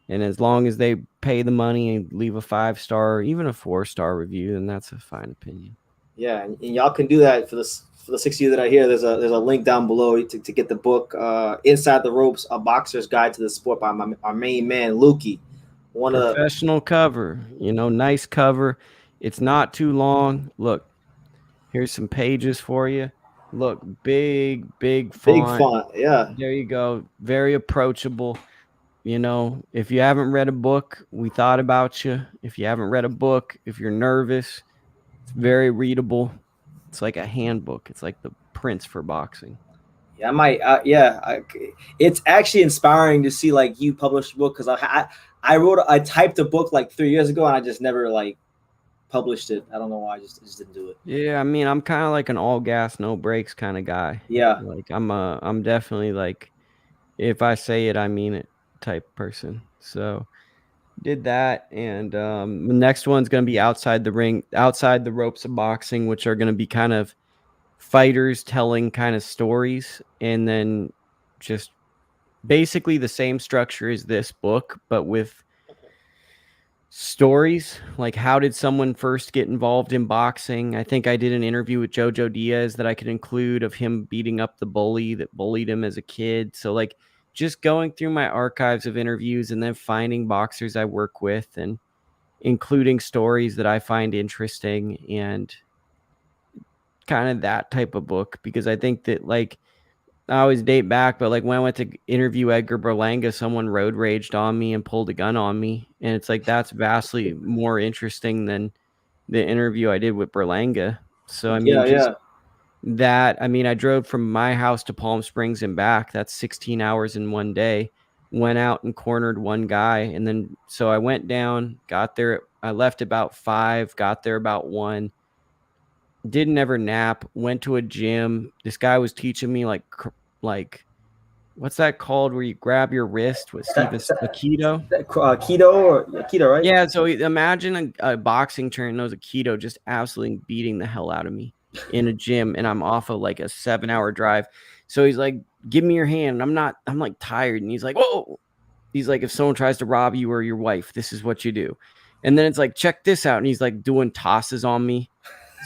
And as long as they pay the money and leave a 5-star or even a 4-star review, then that's a fine opinion. yeah, and y'all can do that for the 6 years that I hear. There's a link down below to get the book Inside the Ropes: A Boxer's Guide to the Sport by our main man Lukie. One of the Professional cover, nice cover. It's not too long. Look, here's some pages for you. Look, big, big big font. font. Yeah, There you go. Very approachable. If you haven't read a book, we thought about you. If you haven't read a book, if you're nervous, it's very readable. It's like a handbook. It's like the Prince for boxing. yeah, I might. It's actually inspiring to see like you publish a book because I typed a book like 3 years ago and I just never like published it. I don't know why. I just didn't do it. Yeah, I mean, I'm kind of like an all gas, no brakes kind of guy. Yeah, Like I'm definitely like if I say it, I mean it type person. So did that, and the next one's gonna be outside the ring, outside the ropes of boxing, which are gonna be kind of fighters telling kind of stories, and then just basically the same structure as this book, but with stories like how did someone first get involved in boxing. I think I did an interview with Jojo Diaz that I could include of him beating up the bully that bullied him as a kid. So like just going through my archives of interviews and then finding boxers I work with and including stories that I find interesting and kind of that type of book, because I think that, like, I always date back, but like when I went to interview Edgar Berlanga, someone road raged on me and pulled a gun on me. And it's like, that's vastly more interesting than the interview I did with Berlanga. So, I mean, just that, I mean, I drove from my house to Palm Springs and back. That's 16 hours in one day. Went out and cornered one guy. And then, so I went down, got there. I left about 5, got there about 1. Didn't ever nap, went to a gym. This guy was teaching me like what's that called where you grab your wrist with Steven Aikido? Keto or keto, right? Yeah, so imagine a boxing trainer knows Aikido, just absolutely beating the hell out of me in a gym, and I'm off of like a 7-hour drive. So he's like, give me your hand. I'm like tired. And he's like, whoa. He's like, if someone tries to rob you or your wife, this is what you do. And then it's like, check this out. And he's like doing tosses on me.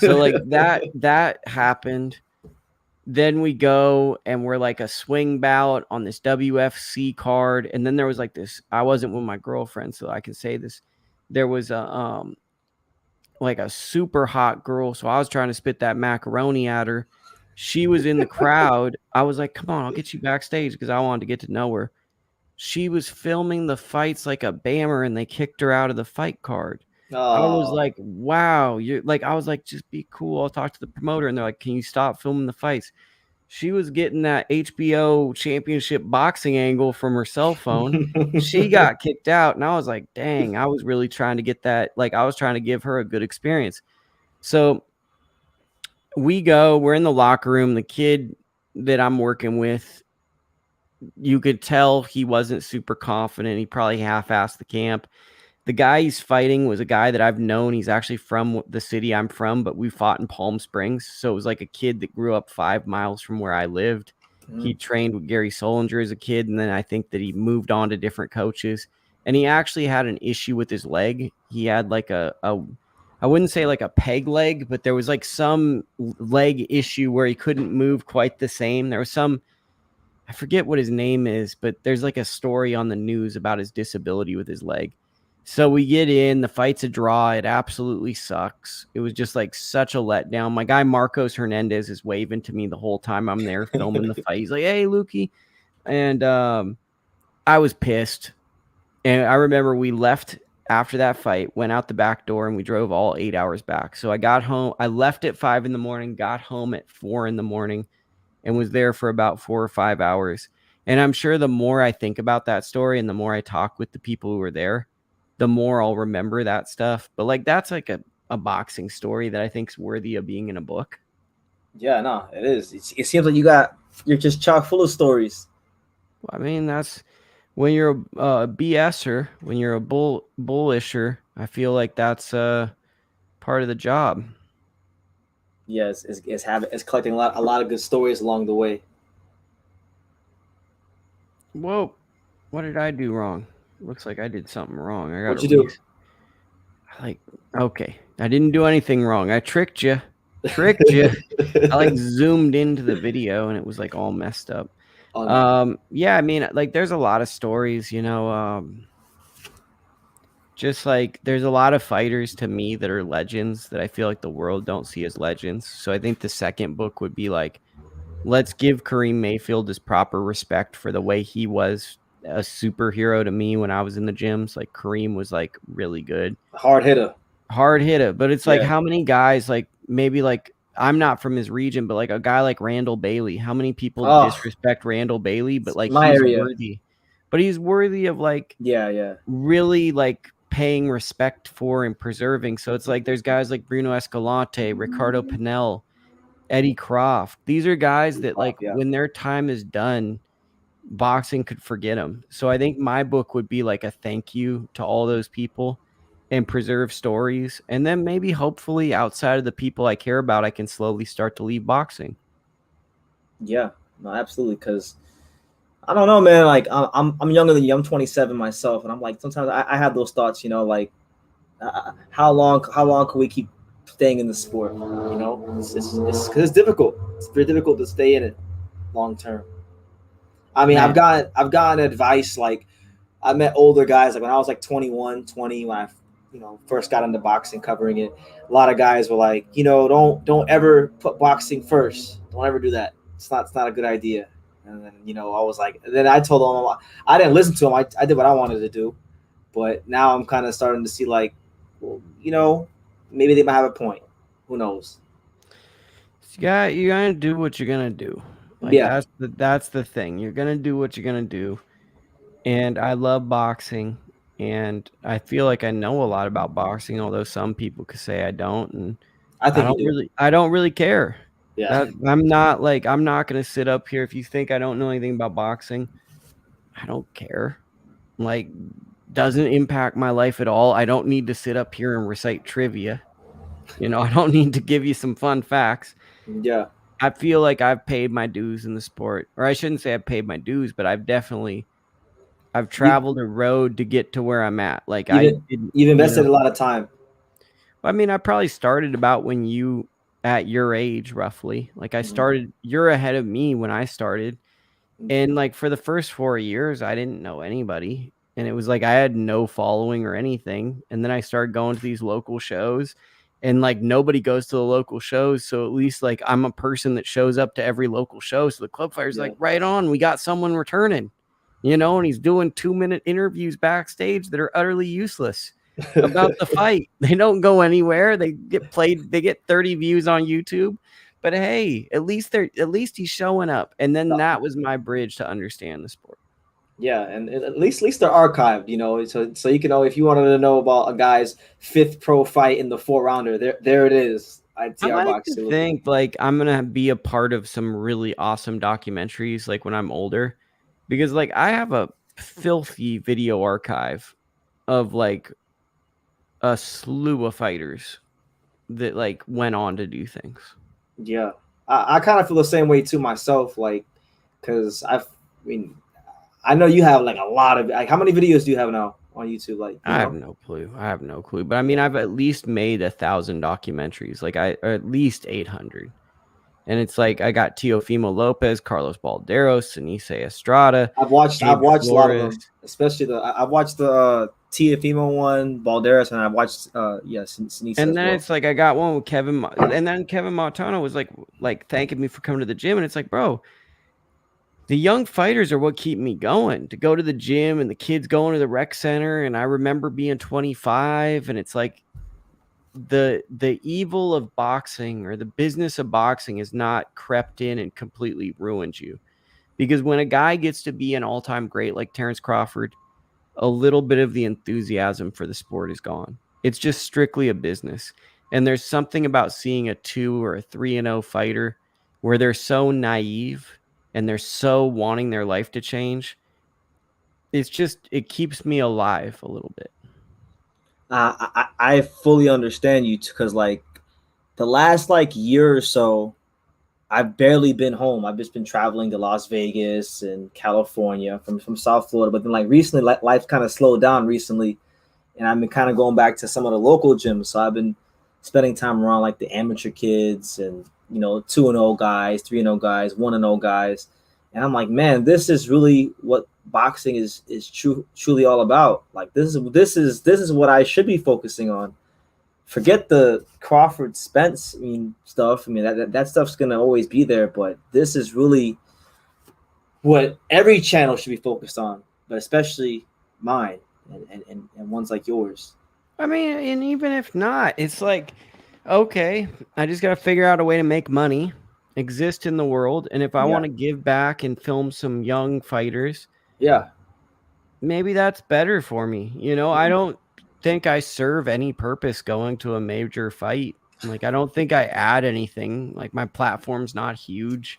So like that happened. Then we go and we're like a swing bout on this WFC card. And then there was like this, I wasn't with my girlfriend, so I can say this. There was a like a super hot girl. So I was trying to spit that macaroni at her. She was in the crowd. I was like, come on, I'll get you backstage because I wanted to get to know her. She was filming the fights like a bammer, and they kicked her out of the fight card. I was like, wow, you're like, I was like, just be cool. I'll talk to the promoter. And they're like, can you stop filming the fights? She was getting that HBO championship boxing angle from her cell phone. She got kicked out. And I was like, dang, I was really trying to get that. Like, I was trying to give her a good experience. So we're in the locker room. The kid that I'm working with, you could tell he wasn't super confident. He probably half-assed the camp. The guy he's fighting was a guy that I've known. He's actually from the city I'm from, but we fought in Palm Springs. So it was like a kid that grew up 5 miles from where I lived. He trained with Gary Solinger as a kid, and then I think that he moved on to different coaches. And he actually had an issue with his leg. He had like I wouldn't say like a peg leg, but there was like some leg issue where he couldn't move quite the same. There was some, I forget what his name is, but there's like a story on the news about his disability with his leg. So we get in, the fight's a draw. It absolutely sucks. It was just like such a letdown. My guy Marcos Hernandez is waving to me the whole time I'm there filming the fight. He's like, hey, Lukie. And I was pissed. And I remember we left after that fight, went out the back door, and we drove all 8 hours back. So I got home. I left at 5 a.m, got home at 4 a.m, and was there for about 4 or 5 hours. And I'm sure the more I think about that story and the more I talk with the people who were there, the more I'll remember that stuff. But like, that's like a boxing story that I think is worthy of being in a book. Yeah, no, it is. It seems like you're just chock full of stories. I mean, that's when you're a BSer, when you're a bullisher, I feel like that's part of the job. Yes, it's collecting a lot of good stories along the way. Whoa, what did I do wrong? Looks like I did something wrong. What'd you do? Like, okay, I didn't do anything wrong. I tricked you. I like zoomed into the video and it was like all messed up. Yeah, I mean, like, there's a lot of stories, you know, just like there's a lot of fighters to me that are legends that I feel like the world don't see as legends. So I think the second book would be like, let's give Kareem Mayfield his proper respect for the way he was a superhero to me when I was in the gyms. Like, Kareem was like really good. Hard hitter. But it's like, how many guys, like, maybe like, I'm not from his region, but like a guy like Randall Bailey, how many people disrespect Randall Bailey, but like he's worthy of like, really like paying respect for and preserving. So it's like, there's guys like Bruno Escalante, Ricardo Pinell, Eddie Croft. These are guys that like when their time is done, boxing could forget them. So I think my book would be like a thank you to all those people and preserve stories. And then maybe hopefully outside of the people I care about, I can slowly start to leave boxing. Yeah, no, absolutely. Cause I don't know, man, like I'm younger than you. I'm 27 myself. And I'm like, sometimes I have those thoughts, you know, like how long can we keep staying in the sport? You know, it's difficult. It's very difficult to stay in it long term. I mean, I've gotten advice. Like, I met older guys, like when I was like 21, 20, when I first got into boxing, covering it, a lot of guys were like, don't ever put boxing first. Don't ever do that. It's not a good idea. And then I was like, then I told them I didn't listen to them. I did what I wanted to do, but now I'm kind of starting to see like, well, maybe they might have a point. Who knows? You're gonna do what you're gonna do. Like Yeah, that's the thing. You're gonna do what you're gonna do. And I love boxing, and I feel like I know a lot about boxing, although some people could say I don't, and I think you do. I don't really care. Yeah, That I'm not gonna sit up here if you think I don't know anything about boxing. I don't care. Like, doesn't impact my life at all. I don't need to sit up here and recite trivia. I don't need to give you some fun facts. yeah. I feel like I've paid my dues in the sport, or I shouldn't say I've paid my dues, but I've You traveled a road to get to where I'm at. Like I even didn't, you've invested a lot of time. I mean, I probably started about when you at your age, roughly. Like Mhm. you're ahead of me when I started. Mhm. And like for the first 4 years, I didn't know anybody. And it was like I had no following or anything. And then I started going to these local shows, and like nobody goes to the local shows. So at least like I'm a person that shows up to every local show. So the club fire's Yeah. like, right on, we got someone returning, and he's doing 2-minute interviews backstage that are utterly useless about the fight. They don't go anywhere. They get 30 views on YouTube. But hey, at least he's showing up. And then that was my bridge to understand the sport. Yeah, and at least they're archived, so you can know if you wanted to know about a guy's fifth pro fight in the 4 rounder. There it is. I ITR like to Boxing. think like I'm gonna be a part of some really awesome documentaries like when I'm older. Because like I have a filthy video archive of like a slew of fighters that like went on to do things. Yeah, I kind of feel the same way too myself, like, because mean, I know you have like a lot of like, how many videos do you have now on YouTube? Like, I have no clue. I have no clue. But I mean, Yeah, I've at least made 1,000 documentaries, or at least 800. And it's like I got Teofimo Lopez, Carlos Balderos, Anise Estrada, I've Gabe watched a lot of Flores. them, especially I've watched the Tiafimo one, Balderas, and I've watched Sinisa And as then well. it's like I got one with and then Kevin Montano was like thanking me for coming to the gym. And it's like, bro, the young fighters are what keep me going to go to the gym, and the kids going to the rec center. And I remember being 25, and it's like the evil of boxing, or the business of boxing, is not crept in and completely ruined you. Because when a guy gets to be an all-time great like Terrence Crawford, a little bit of the enthusiasm for the sport is gone. It's just strictly a business. And there's something about seeing a 2 or a 3-0 fighter where they're so naive and they're so wanting their life to change. It keeps me alive a little bit. I fully understand you because like the last like year or so, I've barely been home. I've just been traveling to Las Vegas and California from South Florida. But then like recently, life kind of slowed down recently, and I've been kind of going back to some of the local gyms. So I've been spending time around like the amateur kids and 2-0 guys, 3-0 guys, 1-0 guys, and I'm like, man, this is really what boxing is truly all about. Like this is what I should be focusing on. Forget the Crawford Spence stuff. I mean that stuff's gonna always be there, but this is really what every channel should be focused on, but especially mine and ones like yours. I mean, and even if not, it's like, okay, I just got to figure out a way to make money, exist in the world. And if I Yeah, want to give back and film some young fighters, yeah, maybe that's better for me. I don't think I serve any purpose going to a major fight. Like, I don't think I add anything. Like, my platform's not huge.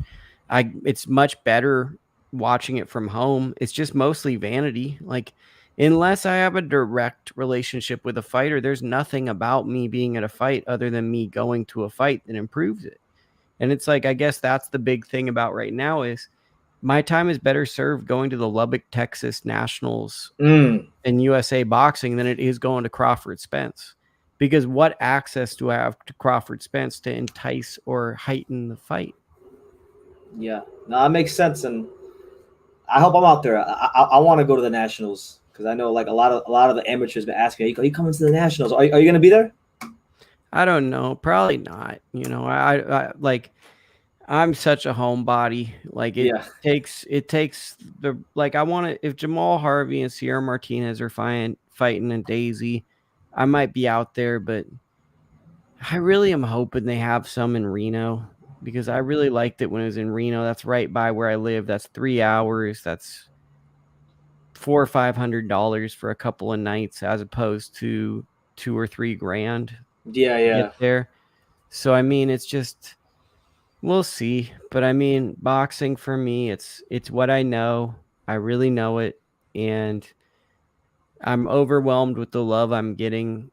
It's much better watching it from home. It's just mostly vanity. Like, unless I have a direct relationship with a fighter, there's nothing about me being at a fight other than me going to a fight that improves it. And it's like, I guess that's the big thing about right now is my time is better served going to the Lubbock, Texas Nationals mm, and USA Boxing than it is going to Crawford Spence. Because what access do I have to Crawford Spence to entice or heighten the fight? yeah. No, that makes sense, and I hope I'm out there. I want to go to the nationals Because I know like a lot of the amateurs been asking, are you coming to the nationals? Are you going to be there? I don't know. Probably not. You know, I like I'm such a homebody. Like it Yeah. takes the like I want to if Jamal Harvey and Sierra Martinez are fighting in Daisy, I might be out there, but I really am hoping they have some in Reno because I really liked it when it was in Reno. That's right by where I live. That's 3 hours. That's $400 or $500 for a couple of nights as opposed to $2 or $3 grand Yeah, to get yeah. there. So I mean, it's just we'll see. But I mean, boxing for me, it's what I know. I really know it, and I'm overwhelmed with the love I'm getting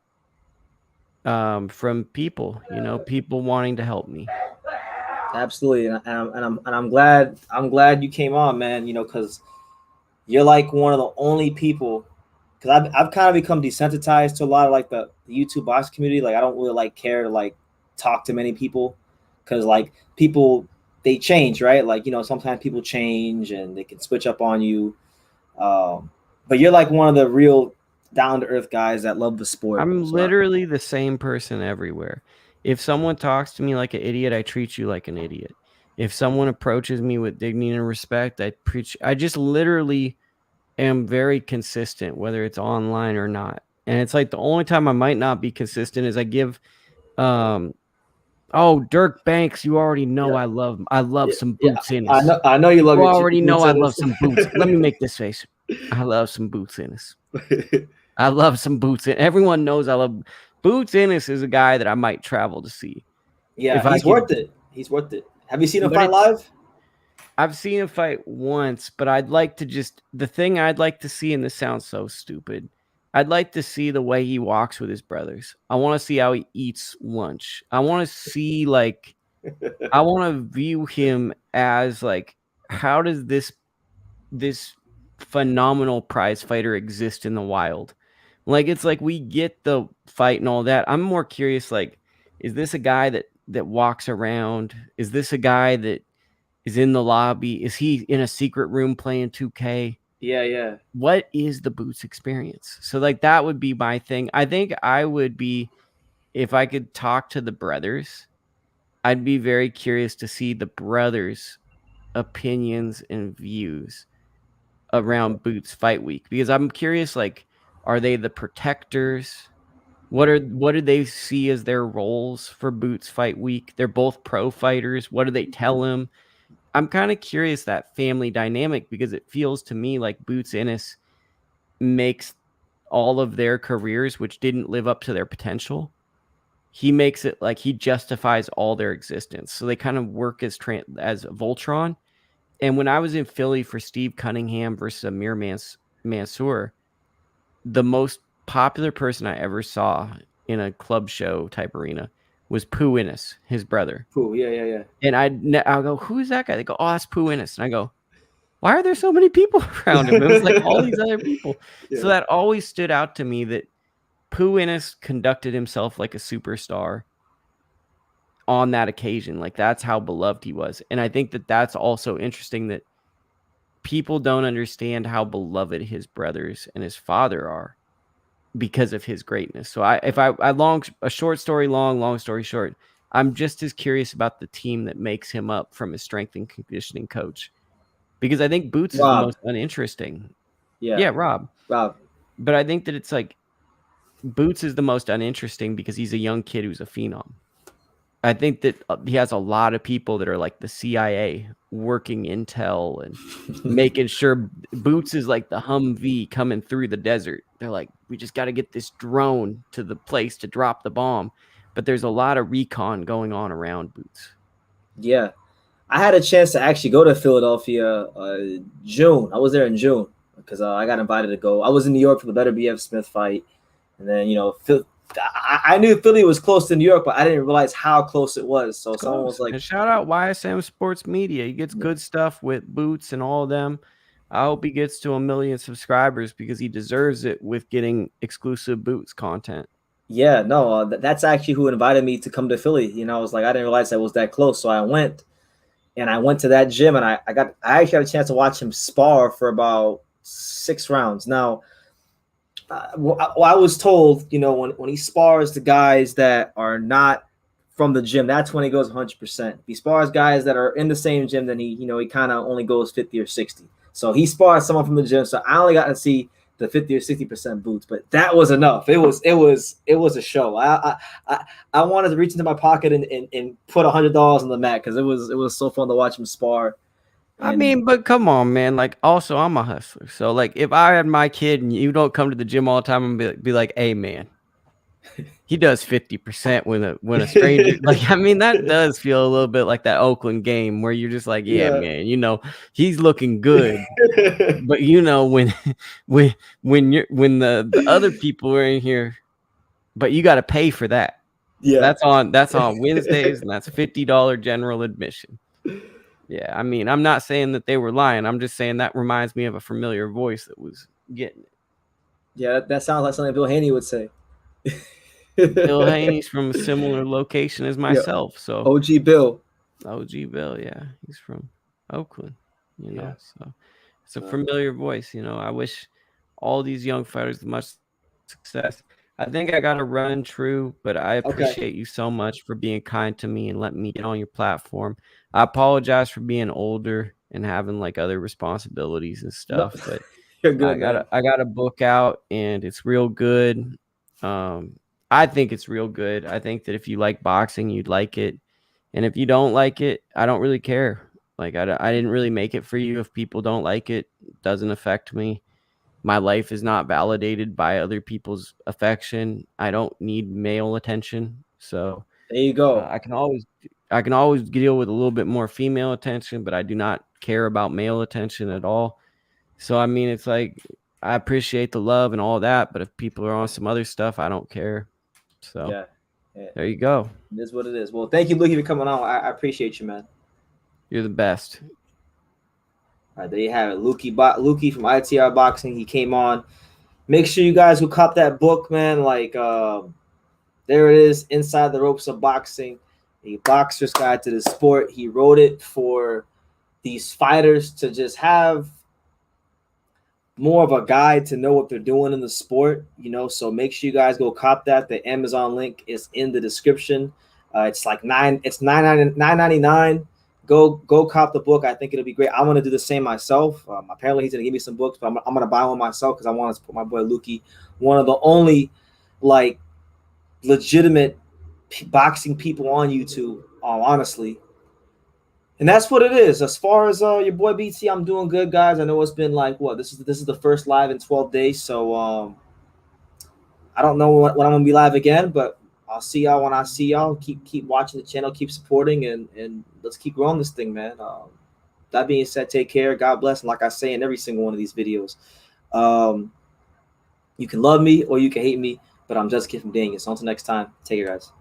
from people. You know, people wanting to help me. Absolutely. And I'm glad you came on, man, you know, cuz you're like one of the only people, cuz I've kind of become desensitized to a lot of like the YouTube box community. Like I don't really like care to like talk to many people, cuz like people, they change, right? Like, you know, sometimes people change and they can switch up on you. But you're like one of the real down to earth guys that love the sport. I'm So literally the same person everywhere. If someone talks to me like an idiot, I treat you like an idiot. If someone approaches me with dignity and respect, I just literally am very consistent, whether it's online or not. And it's like the only time I might not be consistent is I give um oh, Dirk Banks, you already know yeah, I love yeah, some yeah. Boots Ennis. I know you love You your already know boots I in love this. some boots. Let me make this face. I love some Boots Ennis. I love some Boots Ennis. Everyone knows I love Boots Ennis is a guy that I might travel to see. Yeah, If I he's could worth it. He's worth it. Have you seen him but fight it's live? I've seen him fight once, but I'd like to just the thing I'd like to see, and this sounds so stupid. I'd like to see the way he walks with his brothers. I want to see how he eats lunch. I want to see like I want to view him as like how does this phenomenal prize fighter exist in the wild? Like it's like we get the fight and all that. I'm more curious like is this a guy that walks around? Is this a guy that is in the lobby? Is he in a secret room playing 2K? Yeah, yeah. What is the Boots experience? So like that would be my thing. I think I would be if I could talk to the brothers, I'd be very curious to see the brothers' opinions and views around Boots Fight Week because I'm curious like are they the protectors? What do they see as their roles for Boots Fight Week? They're both pro fighters. What do they tell him? I'm kind of curious that family dynamic because it feels to me like Boots Ennis makes all of their careers, which didn't live up to their potential, he makes it like he justifies all their existence. So they kind of work as Voltron. And when I was in Philly for Steve Cunningham versus Amir Mansour, the most popular person I ever saw in a club show type arena was Pooh Ennis, his brother. Cool. Yeah, yeah, yeah. And I'll go, who's that guy? They go, oh, that's Pooh Ennis. And I go, why are there so many people around him? It was like all these other people. So Yeah. that always stood out to me that Pooh Ennis conducted himself like a superstar on that occasion. Like that's how beloved he was. And I think that that's also interesting that people don't understand how beloved his brothers and his father are because of his greatness. So a short story long story short, I'm just as curious about the team that makes him up from his strength and conditioning coach because I think Boots is the Rob. most uninteresting. Yeah. Yeah, Rob. Rob. But I think that it's like Boots is the most uninteresting because he's a young kid who's a phenom. I think that he has a lot of people that are like the CIA working intel and making sure Boots is like the Humvee coming through the desert. They're like, we just got to get this drone to the place to drop the bomb. But there's a lot of recon going on around Boots. Yeah. I had a chance to actually go to Philadelphia June. I was there in June because I got invited to go. I was in New York for the Better BF Smith fight. And then, you know, I knew Philly was close to New York, but I didn't realize how close it was. So someone was like, And shout out YSM Sports Media. He gets good stuff with Boots and all of them. I hope he gets to 1 million subscribers because he deserves it with getting exclusive Boots content. yeah, no, that's actually who invited me to come to Philly. You know, I was like, I didn't realize that was that close. So I went to that gym and I actually had a chance to watch him spar for about 6 rounds. Now, I was told, you know, when he spars the guys that are not from the gym, that's when he goes 100%. If he spars guys that are in the same gym, then he kind of only goes 50 or 60. So he spars someone from the gym. So I only got to see the 50 or 60% boots, but that was enough. It was a show. I wanted to reach into my pocket and put $100 on the mat because it was so fun to watch him spar. I And mean, but come on, man. Like, also, I'm a hustler. So, like, if I had my kid and you don't come to the gym all the time, I'm be like, hey, man, he does 50% when a stranger. Like, I mean, that does feel a little bit like that Oakland game where you're just like, yeah, man, you know, he's looking good. But you know, when the other people are in here, but you got to pay for that. yeah, That's on Wednesdays, and that's $50 general admission. Yeah, I mean, I'm not saying that they were lying. I'm just saying that reminds me of a familiar voice that was getting it. yeah, that sounds like something Bill Haney would say. Bill Haney's from a similar location as Yeah, myself, so OG Bill. OG Bill, yeah, he's from Oakland, you know, Yeah. so it's a familiar voice. You know, I wish all these young fighters the much success. I think I got to run, True, but I Okay. appreciate you so much for being kind to me and letting me get on your platform. I apologize for being older and having like other responsibilities and No, stuff, but you're good, man. I got a book out and it's real good. I think it's real good. I think that if you like boxing, you'd like it. And if you don't like it, I don't really care. Like, I didn't really make it for you. If people don't like it, it doesn't affect me. My life is not validated by other people's affection. I don't need male attention. So There you go. I can always deal with a little bit more female attention, but I do not care about male attention at all. So, I mean, it's like, I appreciate the love and all that, but if people are on some other stuff, I don't care. So Yeah. Yeah. there you go. It is what it is. Well, thank you, Lukie, for coming on. I appreciate you, man. You're the best. All right, there you have it. Lukie from ITR Boxing. He came on. Make sure you guys who cop that book, man. Like, there it is, Inside the Ropes of Boxing, a boxer's guide to the sport. He wrote it for these fighters to just have more of a guide to know what they're doing in the sport, you know. So make sure you guys go cop that. The Amazon link is in the description. It's like $9.99. Go cop the book. I think it'll be great. I'm gonna do the same myself. Apparently he's gonna give me some books, but I'm gonna buy one myself because I want to support my boy Lukie, one of the only like legitimate boxing people on YouTube. Honestly. And that's what it is. As far as your boy BT, I'm doing good, guys. I know it's been like what this is the first live in 12 days, so I don't know when I'm gonna be live again, but I'll see y'all when I see y'all. Keep watching the channel, keep supporting, and let's keep growing this thing, man. That being said, take care. God bless. And like I say in every single one of these videos, you can love me or you can hate me, but I'm just a kid from Daniel. So until next time, take care, guys.